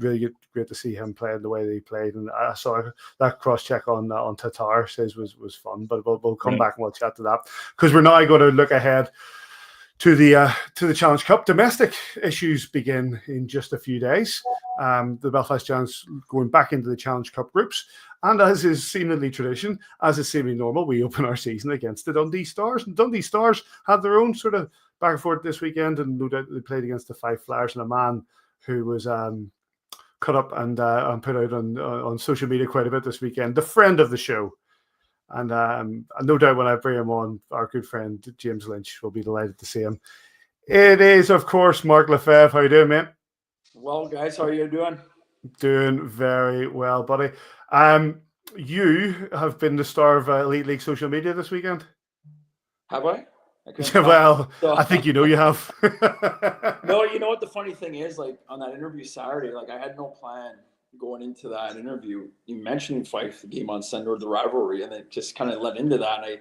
really great to see him playing the way that he played. And I saw that cross check on Tatar says was fun. But we'll come back and we'll chat to that, because we're now going to look ahead to the Challenge Cup. Domestic issues begin in just a few days. The Belfast Giants going back into the Challenge Cup groups, and as is seemingly tradition, as is seemingly normal, we open our season against the Dundee Stars. And Dundee Stars had their own sort of back and forth this weekend, and no doubt they played against the Five Flyers, and a man who was cut up and put out on social media quite a bit this weekend, the friend of the show. And no doubt when I bring him on, our good friend James Lynch will be delighted to see him. It is, of course, Mark LeFebvre. How you doing, mate? Well, guys, how are you doing? Doing very well, buddy. You have been the star of Elite League social media this weekend. Have I? Well, I think you know you have. No, you know what the funny thing is, like on that interview Saturday, like I had no plan going into that interview. You mentioned Fife, the game on Sunday, or the rivalry, and it just kind of led into that. And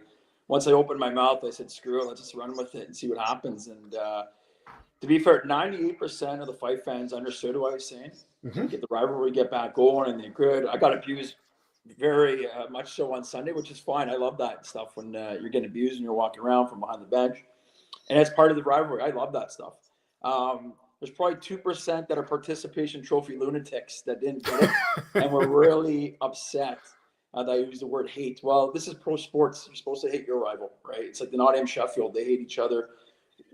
once I opened my mouth, I said, screw it, let's just run with it and see what happens. And to be fair, 98% of the Fife fans understood what I was saying. Mm-hmm. Get the rivalry, get back going, and they're good. I got abused very much so on Sunday, which is fine. I love that stuff when you're getting abused and you're walking around from behind the bench. And that's part of the rivalry. I love that stuff. There's probably 2% that are participation trophy lunatics that didn't get it and were really upset that I used the word hate. Well, this is pro sports. You're supposed to hate your rival, right? It's like the Nottingham Sheffield. They hate each other.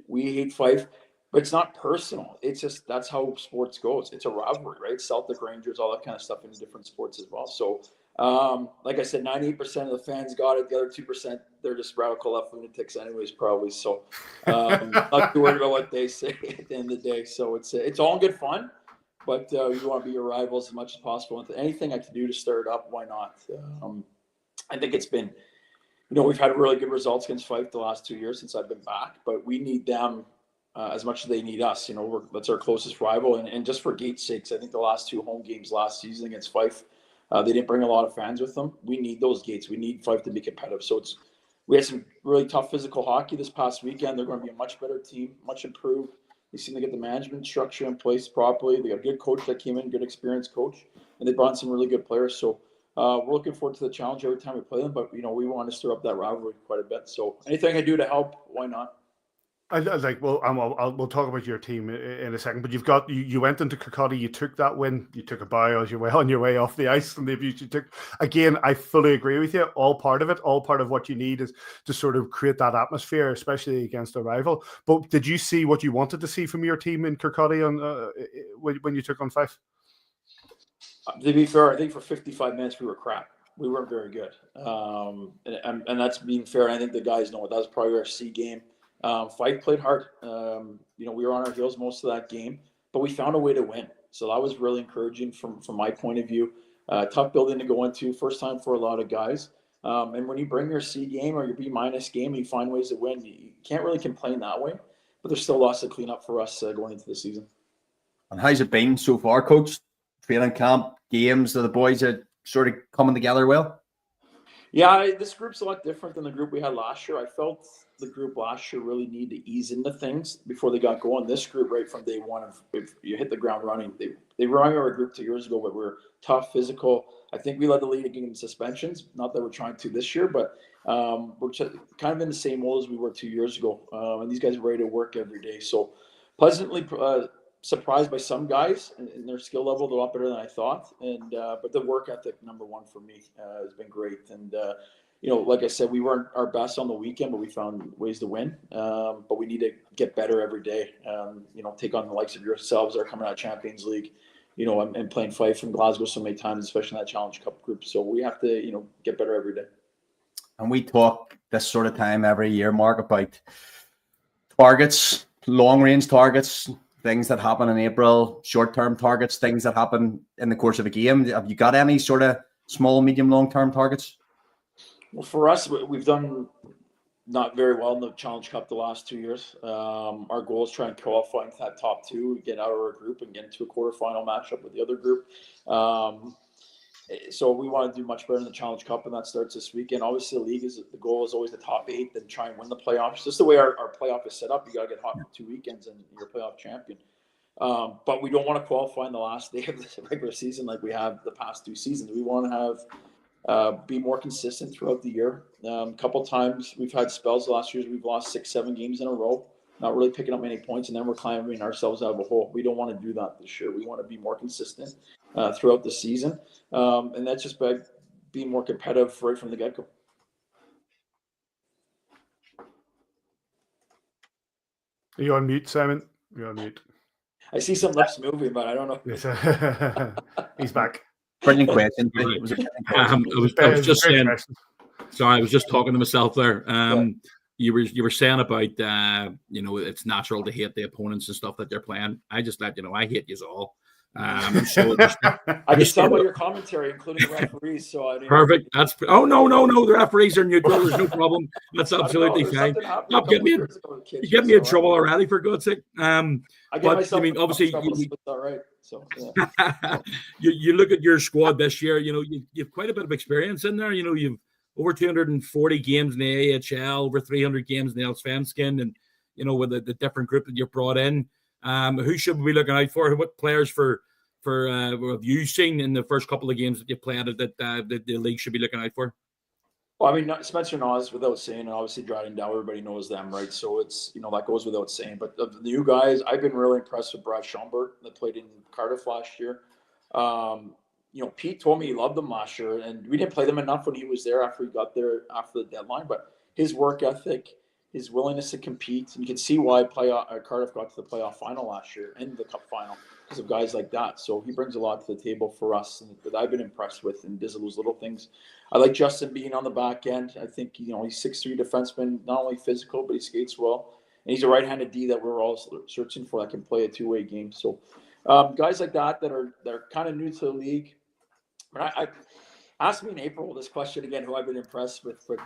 We hate Fife. But it's not personal. It's just that's how sports goes. It's a rivalry, right? Celtic, Rangers, all that kind of stuff in different sports as well. So, like I said, 98% of the fans got it. The other 2%, they're just radical left lunatics anyways, probably. So not too worried about what they say at the end of the day. So it's all in good fun, but you want to be your rivals as much as possible. And anything I can do to stir it up, why not? I think it's been, we've had really good results against Fife the last 2 years since I've been back, but we need them as much as they need us. That's our closest rival. And just for Gate's sakes, I think the last 2 home games last season against Fife, they didn't bring a lot of fans with them. We need those Gates. We need Fife to be competitive. So we had some really tough physical hockey this past weekend. They're going to be a much better team, much improved. They seem to get the management structure in place properly. They got a good coach that came in, good experienced coach, and they brought in some really good players. So we're looking forward to the challenge every time we play them. But, we want to stir up that rivalry quite a bit. So anything I do to help, why not? We'll talk about your team in a second, but you went into Kirkcaldy, you took that win, you took a bow as you were on your way off the ice, and the abuse you took. Again, I fully agree with you. All part of it, all part of what you need is to sort of create that atmosphere, especially against a rival. But did you see what you wanted to see from your team in Kirkcaldy when you took on Fife? To be fair, I think for 55 minutes we were crap. We weren't very good, and that's being fair. I think the guys know it. That was probably our C game. Fife played hard. We were on our heels most of that game, but we found a way to win. So that was really encouraging from my point of view. Tough building to go into, first time for a lot of guys. And when you bring your C game or your B- game and you find ways to win, you can't really complain that way. But there's still lots to clean up for us going into the season. And how's it been so far, Coach? Training camp, games, are the boys are sort of coming together well? Yeah, this group's a lot different than the group we had last year. I felt the group last year really needed to ease into things before they got going. This group, right from day one, if you hit the ground running, they remind me of our group 2 years ago, but we're tough, physical. I think we led the league in suspensions. Not that we're trying to this year, but we're kind of in the same mold as we were 2 years ago. And these guys are ready to work every day. So pleasantly surprised by some guys and their skill level. They're a lot better than I thought. And but the work ethic, number one for me, has been great. And like I said, we weren't our best on the weekend, but we found ways to win. But we need to get better every day. Take on the likes of yourselves that are coming out of Champions League, and playing Fife from Glasgow so many times, especially in that Challenge Cup group. So we have to, get better every day. And we talk this sort of time every year, Mark, about targets, long-range targets, things that happen in April, short-term targets, things that happen in the course of a game. Have you got any sort of small, medium, long-term targets? Well, for us, we've done not very well in the Challenge Cup the last 2 years. Our goal is try and qualify into that top two, get out of our group, and get into a quarterfinal matchup with the other group. So we want to do much better in the Challenge Cup, and that starts this weekend. Obviously, the goal is always the top 8, then try and win the playoffs. Just the way our playoff is set up, you got to get hot for 2 weekends, and you're a playoff champion. But we don't want to qualify in the last day of the regular season like we have the past 2 seasons. We want to have be more consistent throughout the year. A couple times we've had spells the last years we've lost 6-7 games in a row, not really picking up many points, and then we're climbing ourselves out of a hole. We don't want to do that this year. We want to be more consistent throughout the season, and that's just by being more competitive right from the get-go. Are you on mute, Simon? You're on mute. I see some lips moving, but I don't know. Yes, he's back. Brilliant question. I was just saying. Sorry, I was just talking to myself there. You were saying about it's natural to hate the opponents and stuff that they're playing. I just let you know I hate you all. So I can tell by your commentary, including the referees. So I perfect. That's no. The referees are neutral. There's no problem. That's absolutely fine. Stop getting me. You get me in trouble already, for God's sake. But I mean, obviously, all right. So you look at your squad this year. You've quite a bit of experience in there. You've over 240 games in the AHL, over 300 games in the Allsvenskan, and with the different group that you've brought in. Who should we be looking out for? What players have you seen in the first couple of games that you played that the league should be looking out for? Well, I mean, Spencer Nas, without saying, and obviously Dryden Dow, everybody knows them, right? So it's, that goes without saying. But the new guys, I've been really impressed with Brad Schomburg that played in Cardiff last year. Pete told me he loved them last year, and we didn't play them enough when he was there after he got there after the deadline. But his work ethic, his willingness to compete, and you can see why Cardiff got to the playoff final last year and the cup final because of guys like that. So he brings a lot to the table for us, and that I've been impressed with, and does those little things. I like Justin being on the back end. I think he's 6'3" defenseman, not only physical, but he skates well, and he's a right-handed D that we're all searching for that can play a two-way game. So guys like that are kind of new to the league. I asked me in April this question again, who I've been impressed with, but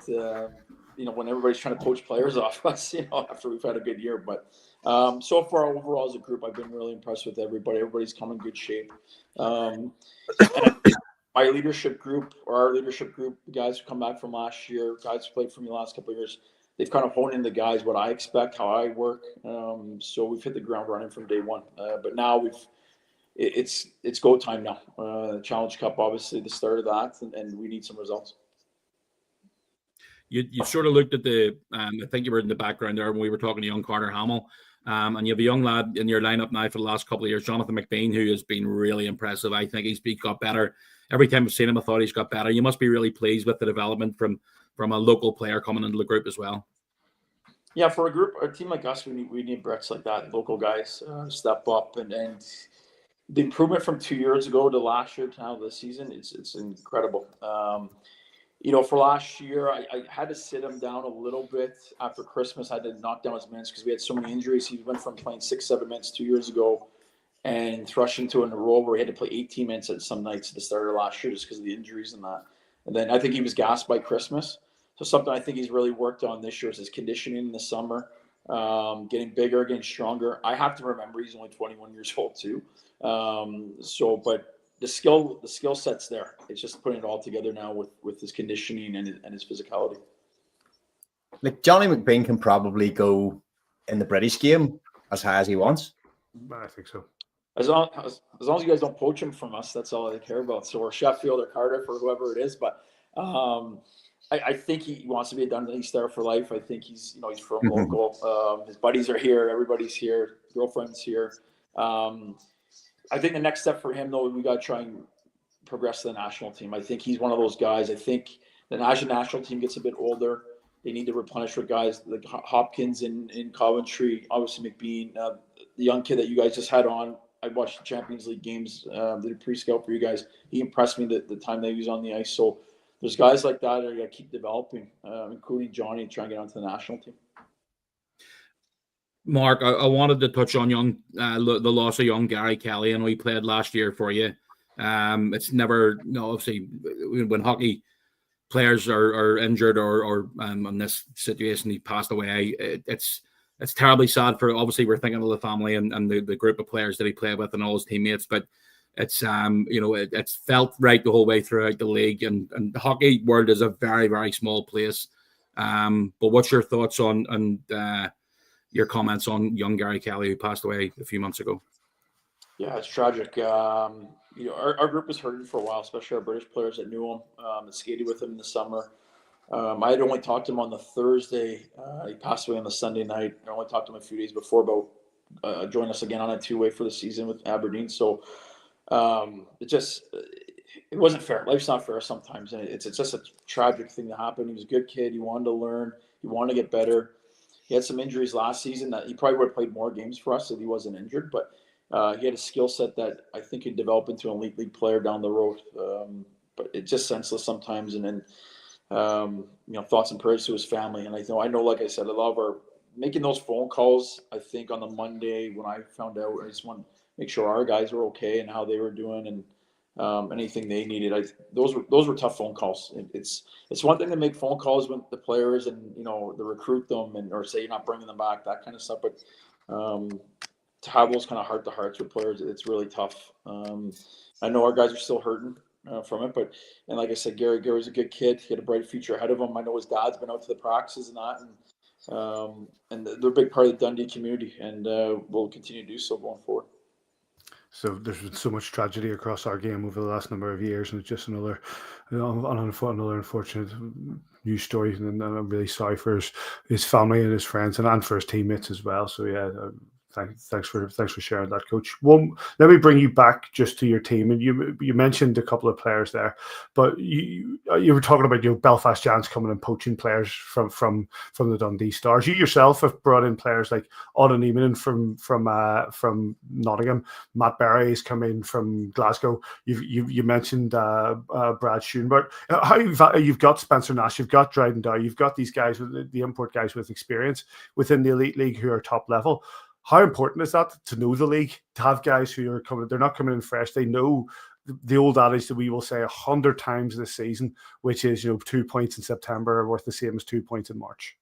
when everybody's trying to poach players off us, after we've had a good year. But so far, overall, as a group, I've been really impressed with everybody. Everybody's come in good shape. And our leadership group, the guys who come back from last year, guys who played for me the last couple of years, they've kind of honed in the guys, what I expect, how I work. So we've hit the ground running from day one. But now it's go time now. The Challenge Cup, obviously, the start of that, and we need some results. You sort of looked at I think you were in the background there when we were talking to young Carter Hamill, and you have a young lad in your lineup now for the last couple of years, Jonathan McBean, who has been really impressive. I think he's got better. Every time I've seen him, I thought he's got better. You must be really pleased with the development from a local player coming into the group as well. Yeah, for a team like us, we need Bretts like that, local guys step up, and the improvement from 2 years ago to last year to now this season, it's incredible. For last year, I had to sit him down a little bit after Christmas. I had to knock down his minutes because we had so many injuries. He went from playing 6-7 minutes 2 years ago and thrust into a role where he had to play 18 minutes at some nights at the start of last year just because of the injuries and that. And then I think he was gassed by Christmas. So something I think he's really worked on this year is his conditioning in the summer, getting bigger, getting stronger. I have to remember he's only 21 years old too. But the skill set's there. It's just putting it all together now with his conditioning and his physicality. Like Johnny McBean can probably go in the British game as high as he wants. I think so. As long as you guys don't poach him from us, that's all I care about. So, or Sheffield or Cardiff or whoever it is, but I think he wants to be a Dundee Star for life. I think he's from local. His buddies are here. Everybody's here. Girlfriend's here. I think the next step for him, though, we got to try and progress to the national team. I think he's one of those guys. I think the national team gets a bit older. They need to replenish with guys like Hopkins in Coventry, obviously McBean, the young kid that you guys just had on. I watched the Champions League games, did a pre-scout for you guys. He impressed me the time that he was on the ice. So there's guys like that got to keep developing, including Johnny, trying to get onto the national team. Mark, I wanted to touch on the loss of young Gary Kelly. I know he played last year for you. It's never, obviously, when hockey players are injured or in this situation he passed away. It's terribly sad for, obviously we're thinking of the family and the group of players that he played with and all his teammates, but it's it's felt right the whole way throughout the league, and the hockey world is a very, very small place. But what's your thoughts on your comments on young Gary Kelly, who passed away a few months ago? Yeah, it's tragic. Our group was hurting for a while, especially our British players that knew him, that skated with him in the summer. I had only talked to him on the Thursday. He passed away on the Sunday night. I only talked to him a few days before about joining us again on a two-way for the season with Aberdeen. So it wasn't fair. Life's not fair sometimes, and it's just a tragic thing that happened. He was a good kid. He wanted to learn. He wanted to get better. He had some injuries last season that he probably would have played more games for us if he wasn't injured, but he had a skill set that I think could develop into an elite league player down the road. But it's just senseless sometimes. And then, thoughts and prayers to his family. And I know, like I said, a lot of our making those phone calls, I think on the Monday when I found out, I just want to make sure our guys were okay and how they were doing and anything they needed. Those were tough phone calls. It's one thing to make phone calls with the players and, to recruit them or say you're not bringing them back, that kind of stuff. But to have those kind of heart-to-hearts with players, it's really tough. I know our guys are still hurting from it, and like I said, Gary was a good kid. He had a bright future ahead of him. I know his dad's been out to the practices and that, and they're a big part of the Dundee community, and will continue to do so going forward. So there's been so much tragedy across our game over the last number of years, and it's just another unfortunate news story. And I'm really sorry for his family and his friends, and for his teammates as well. So yeah. Thanks for sharing that, Coach. Let me bring you back just to your team, and you mentioned a couple of players there, but you were talking about Belfast Giants coming and poaching players from the Dundee Stars. You yourself have brought in players like Odin Eamon from Nottingham. Matt Berry has come in from Glasgow. You mentioned Brad Schoenberg. You've got Spencer Nash, you've got Dryden Dow, you've got these guys the import guys with experience within the elite league who are top level. How important is that to know the league, to have guys who are coming, they're not coming in fresh. They know the old adage that we will say 100 times this season, which is, 2 points in September are worth the same as 2 points in March.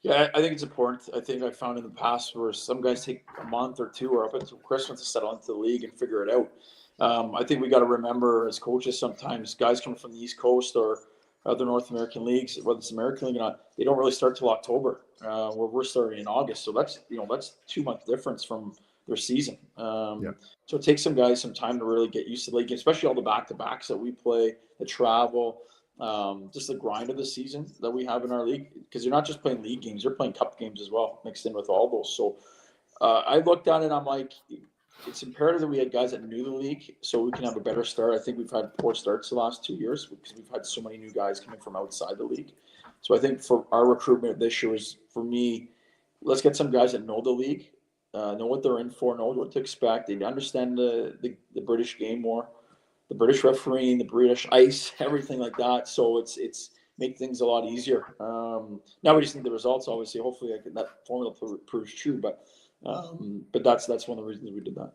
Yeah, I think it's important. I think I found in the past where some guys take a month or two or up until Christmas to settle into the league and figure it out. I think we got to remember as coaches, sometimes guys coming from the East Coast or other North American leagues, whether it's American League or not, they don't really start till October, where we're starting in August. So that's 2 month difference from their season. So it takes some guys some time to really get used to the league, especially all the back-to-backs that we play, the travel, just the grind of the season that we have in our league. Because you're not just playing league games, you're playing cup games as well, mixed in with all those. So I looked at it and I'm like, it's imperative that we had guys that knew the league so we can have a better start. I think we've had poor starts the last 2 years because we've had so many new guys coming from outside the league. So I think for our recruitment this year was, for me, let's get some guys that know the league, know what they're in for, know what to expect. They understand the British game more, the British refereeing, the British ice, everything like that. So it's make things a lot easier. Now we just need the results, obviously. Hopefully that formula proves true, but that's one of the reasons we did that.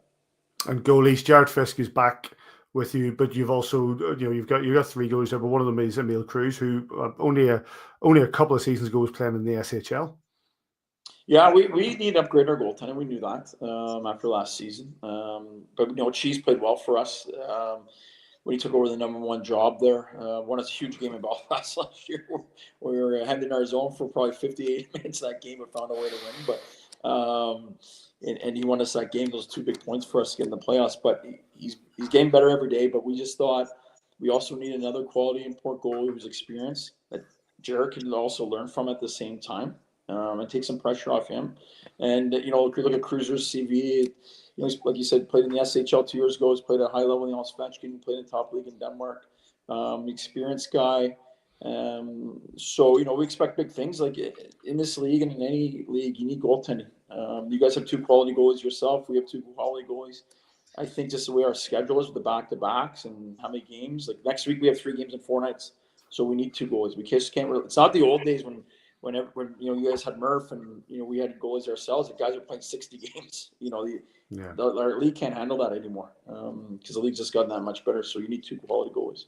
And goalies, Jared Fisk is back with you, but you've also you've got 3 goalies there, but one of them is Emil Cruz, who only a couple of seasons ago was playing in the SHL. Yeah, we need to upgrade our goaltending. We knew that after last season, but Cheese played well for us when he took over the number 1 job there. Won us a huge game in Belfast last year. We were hemmed in our zone for probably 58 minutes that game and found a way to win, but. And he won us that game, those 2 big points for us to get in the playoffs. But he's getting better every day. But we just thought we also need another quality import goalie who's experienced that Jared can also learn from at the same time and take some pressure off him. And if you look at Cruz's CV, like you said, played in the SHL 2 years ago. He's played at a high level in the Allsvenskan, played in the top league in Denmark. Experienced guy. So we expect big things. Like in this league and in any league, you need goaltending. You guys have 2 quality goalies yourself. We have 2 quality goalies. I think just the way our schedule is with the back-to-backs and how many games. Like next week we have 3 games in 4 nights, so we need 2 goalies. We just can't really. It's not the old days when you guys had Murph and we had goalies ourselves. The guys are playing 60 games. Our league can't handle that anymore because the league's just gotten that much better. So you need 2 quality goalies.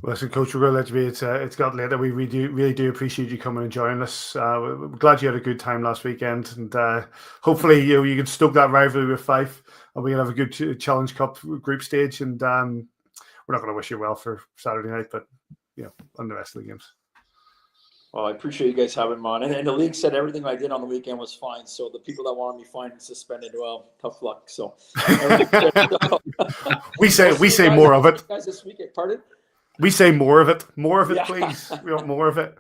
Listen, Coach, we're going to let you be. It's got later. We really do appreciate you coming and joining us. We're glad you had a good time last weekend, and hopefully you can stoke that rivalry with Fife, and we can have a good Challenge Cup group stage. And we're not going to wish you well for Saturday night, but on the rest of the games. Well, I appreciate you guys having me on. And the league said everything I did on the weekend was fine. So the people that wanted me fined and suspended, well, tough luck. So we say more of it. Guys, this weekend, pardon? We say more of it, please. We want more of it.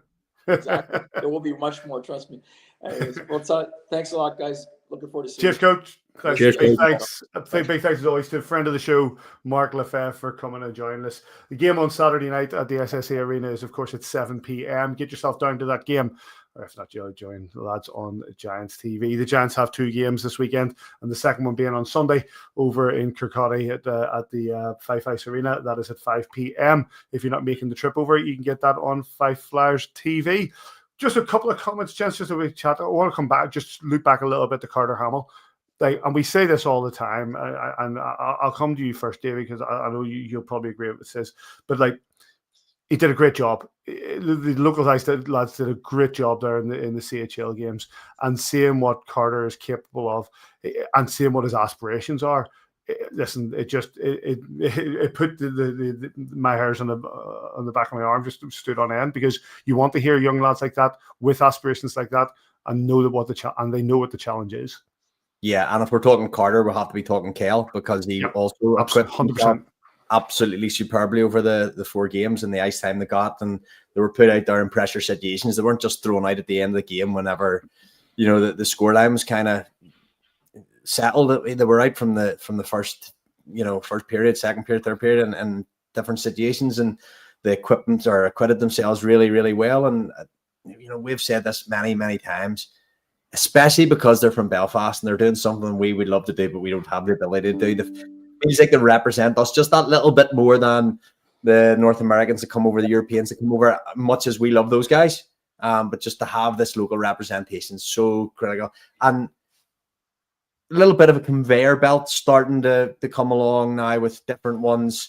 Exactly. There will be much more. Trust me. Anyways, well, thanks a lot, guys. Looking forward to seeing you. Cheers, Coach. Thanks. Cheers, big thanks. Big thanks as always to a friend of the show, Mark LeFebvre, for coming and joining us. The game on Saturday night at the SSA Arena is, of course, at 7 p.m. Get yourself down to that game. Or if not, you'll join the lads on Giants TV. The Giants have 2 games this weekend, and the second one being on Sunday over in Kirkcaldy at the Fife Ice Arena. That is at 5 p.m. If you're not making the trip over, you can get that on Fife Flyers TV. Just a couple of comments, gents, just a wee chat. I want to come back, just look back a little bit to Carter Hamill. And we say this all the time, and I'll come to you first, Davy, because I know you'll probably agree with this. But he did a great job. The local lads did a great job there in the CHL games, and seeing what Carter is capable of, and seeing what his aspirations are. Listen, it put my hairs on the back of my arm just stood on end, because you want to hear young lads like that with aspirations like that and know that they know what the challenge is. Yeah, and if we're talking Carter, we'll have to be talking Kale, because he also equipped 100%. Absolutely superbly over the 4 games and the ice time they got, and they were put out there in pressure situations. They weren't just thrown out at the end of the game whenever the scoreline was kind of settled. They were out from the first period, second period, third period, and different situations, and the equipment or acquitted themselves really, really well. And we've said this many times, especially because they're from Belfast and they're doing something we would love to do, but we don't have the ability to do. Feels like they represent us just that little bit more than the North Americans that come over, the Europeans that come over, much as we love those guys. But just to have this local representation is so critical. And a little bit of a conveyor belt starting to come along now with different ones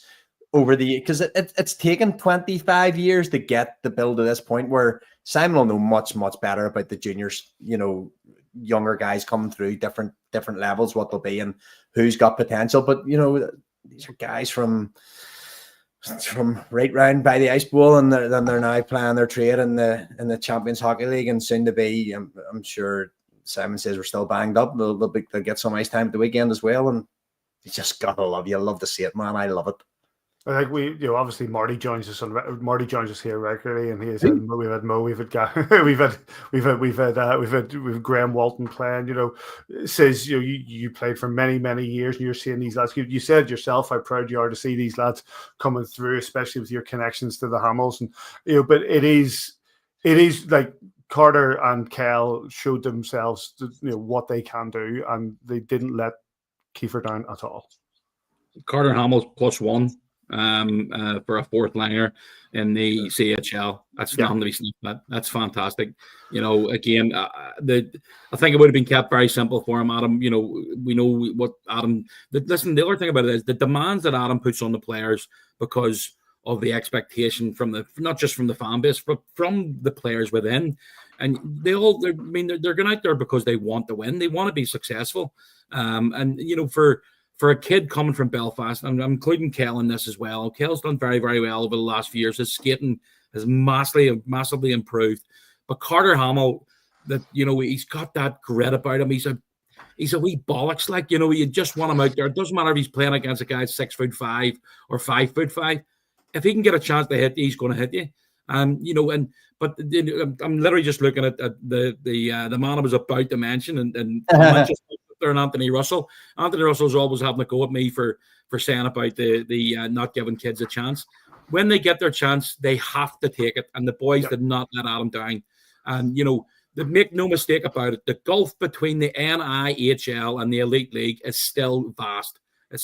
over because it's taken 25 years to get the build to this point where Simon will know much better about the juniors, younger guys coming through different levels, what they'll be and who's got potential. But these are guys from right round by the ice bowl, and they're now playing their trade in the Champions Hockey League, and soon to be. I'm sure Simon says we're still banged up. They'll get some ice time at the weekend as well, and you just gotta love. You love to see it, man. I love it. I think we, obviously Marty joins us here regularly, and we've had Mo, we've had Graham Walton playing. Says you played for many years, and you're seeing these lads. You said yourself how proud you are to see these lads coming through, especially with your connections to the Hamills, and But it is like Carter and Kel showed themselves, what they can do, and they didn't let Kiefer down at all. Carter Hamill's +1. For a 4th liner in the CHL. That's nothing to be sniffed at. That's fantastic. Again, I think it would have been kept very simple for him, Adam. We know what Adam. Listen, the other thing about it is the demands that Adam puts on the players because of the expectation from not just from the fan base, but from the players within. And they're going out there because they want to win. They want to be successful. For a kid coming from Belfast, and I'm including Kel in this as well. Kel's done very, very well over the last few years. His skating has massively improved. But Carter Hamill, he's got that grit about him. He's a wee bollocks, you just want him out there. It doesn't matter if he's playing against a guy 6'5" or 5'5". If he can get a chance to hit you, he's going to hit you. But I'm literally just looking at the man I was about to mention, and and Anthony Russell. Anthony Russell's always having a go at me for saying about the not giving kids a chance. When they get their chance, they have to take it. And the boys did not let Adam down. And make no mistake about it, the gulf between the NIHL and the Elite League is still vast.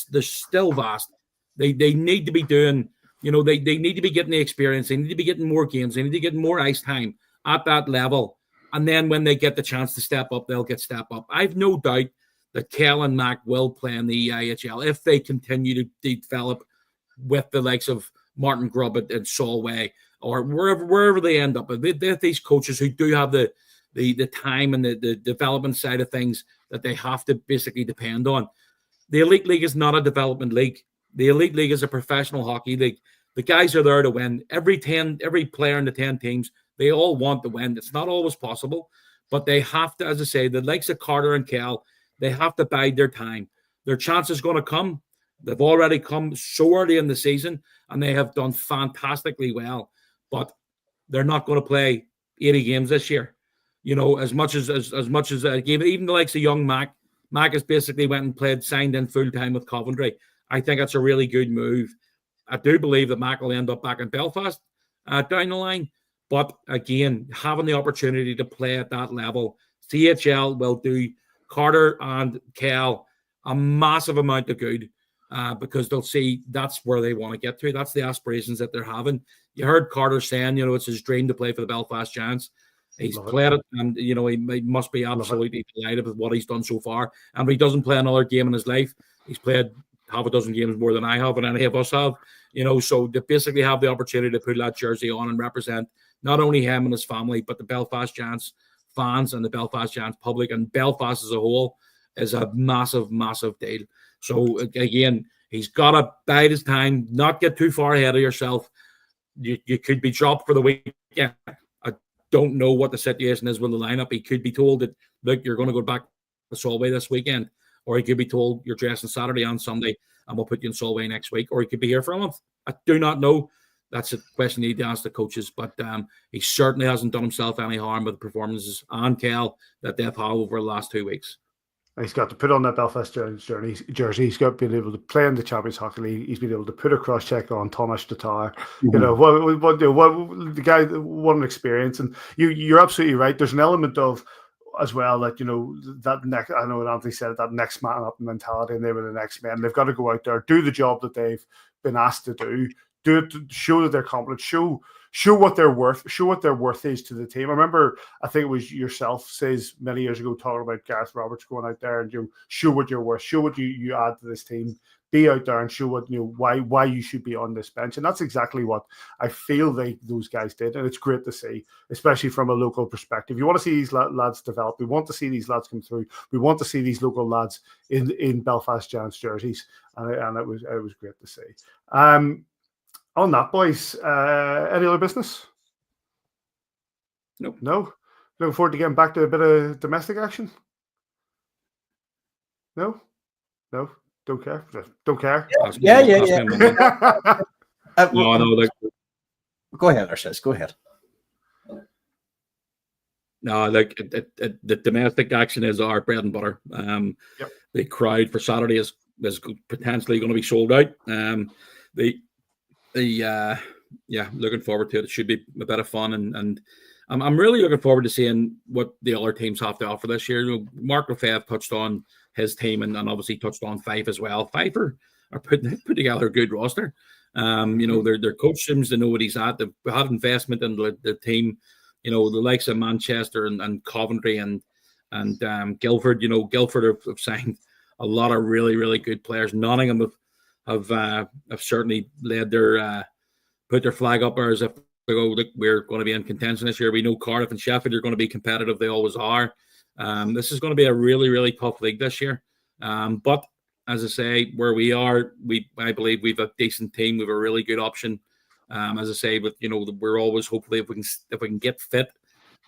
They're still vast. They need to be doing, they need to be getting the experience. They need to be getting more games. They need to get more ice time at that level. And then when they get the chance to step up, they'll step up. I've no doubt that Kel and Mac will play in the EIHL if they continue to develop with the likes of Martin Grubb at Solway or wherever they end up. They're these coaches who do have the time and the development side of things that they have to basically depend on. The Elite League is not a development league. The Elite League is a professional hockey league. The guys are there to win. Every player in the 10 teams, they all want to win. It's not always possible, but they have to, as I say, the likes of Carter and Cal, they have to bide their time. Their chance is going to come. They've already come so early in the season, and they have done fantastically well. But they're not going to play 80 games this year. You know, as much as even the likes of young Mac has basically went and signed in full time with Coventry. I think that's a really good move. I do believe that Mac will end up back in Belfast down the line. But again, having the opportunity to play at that level, CHL will do Carter and Cal a massive amount of good because they'll see that's where they want to get to. That's the aspirations that they're having. You heard Carter saying, you know, it's his dream to play for the Belfast Giants. He's played it, and you know he must be absolutely delighted with what he's done so far. And if he doesn't play another game in his life, he's played half a dozen games more than I have and any of us have. You know, so to basically have the opportunity to put that jersey on and represent not only him and his family, but the Belfast Giants fans and the Belfast Giants public and Belfast as a whole is a massive, massive deal. So again, he's got to bide his time, not get too far ahead of yourself. You could be dropped for the weekend. Don't know what the situation is with the lineup. He could be told that, look, you're going to go back to Solway this weekend, or he could be told you're dressing Saturday and Sunday and we'll put you in Solway next week, or he could be here for a month. I do not know. That's a question you need to ask the coaches, but he certainly hasn't done himself any harm with the performances and Cal that they've had over the last 2 weeks. He's got to put on that Belfast jersey. He's got been able to play in the Champions Hockey League. He's been able to put a cross check on Thomas Tatar. You know what the guy, what an experience. And you're absolutely right. There's an element of as well that you know that next. I know what Anthony said, that next man up mentality, and they were the next men. They've got to go out there, do the job that they've been asked to do it to show that they're competent, show what they're worth, show what their worth is to the team. I remember, I think it was yourself says many years ago talking about Gareth Roberts going out there and show what you're worth, show what you add to this team, be out there and show what why you should be on this bench. And that's exactly what I feel those guys did, and it's great to see, especially from a local perspective. You want to see these lads develop. We want to see these lads come through. We want to see these local lads in Belfast Giants jerseys, and it was great to see. On that, boys, any other business? Nope. No? Looking forward to getting back to a bit of domestic action? No? Don't care? Don't care? Yeah. No, go ahead, Arshis. Go ahead. No, like the domestic action is our bread and butter. The crowd for Saturday is potentially going to be sold out. Looking forward to it. It should be a bit of fun, and I'm really looking forward to seeing what the other teams have to offer this year. You know, Marc LeFebvre touched on his team, and obviously touched on Fife as well. Fife are put together a good roster. You know, their coach seems to know what he's at. They've had investment in the team. You know, the likes of Manchester and Coventry and Guildford. You know, Guildford have signed a lot of really, really good players. Nottingham have certainly led their put their flag up there as if they go, look, we're going to be in contention this year. We know Cardiff and Sheffield are going to be competitive. They always are. This is going to be a really, really tough league this year. But as I say, where we are, I believe we've a decent team. We have a really good option. As I say, but you know, we're always hopefully if we can get fit,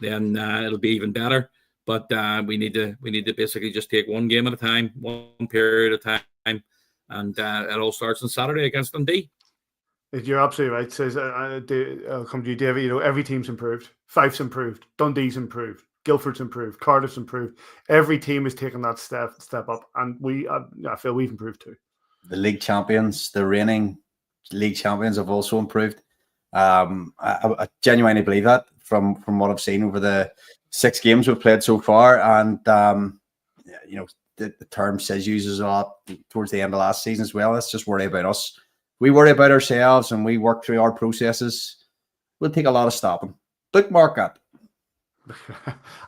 then it'll be even better. But we need to basically just take one game at a time, one period at a time. And it all starts on Saturday against Dundee. You're absolutely right. Says I'll come to you, Davy. You know, every team's improved. Fife's improved. Dundee's improved. Guildford's improved. Cardiff's improved. Every team is taking that step up, and I feel we've improved too. The league champions, the reigning league champions, have also improved. I genuinely believe that from what I've seen over the 6 games we've played so far, and you know. The term Sis uses a lot towards the end of last season as well. Let's just worry about us. We worry about ourselves and we work through our processes. We'll take a lot of stopping. Bookmark that.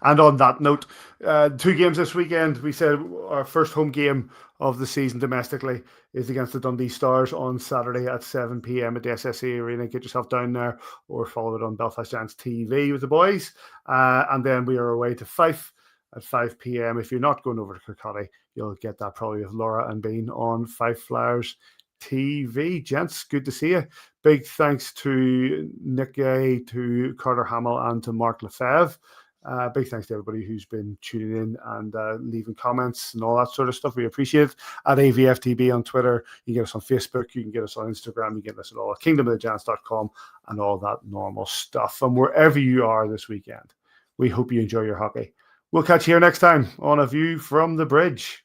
And on that note, 2 games this weekend. We said our first home game of the season domestically is against the Dundee Stars on Saturday at 7 p.m. at the SSE Arena. Get yourself down there or follow it on Belfast Giants TV with the boys. And then we are away to Fife at 5 p.m. If you're not going over to Kirkcaldy, you'll get that probably with Laura and Bean on Fife Flyers TV. Gents, good to see you. Big thanks to Nick Guay, to Carter Hamill, and to Mark LeFebvre. Big thanks to everybody who's been tuning in and leaving comments and all that sort of stuff. We appreciate it. At AVFTB on Twitter, you can get us on Facebook, you can get us on Instagram, you can get us at all at kingdomofthegiants.com and all that normal stuff. And wherever you are this weekend, we hope you enjoy your hockey. We'll catch you here next time on A View from the Bridge.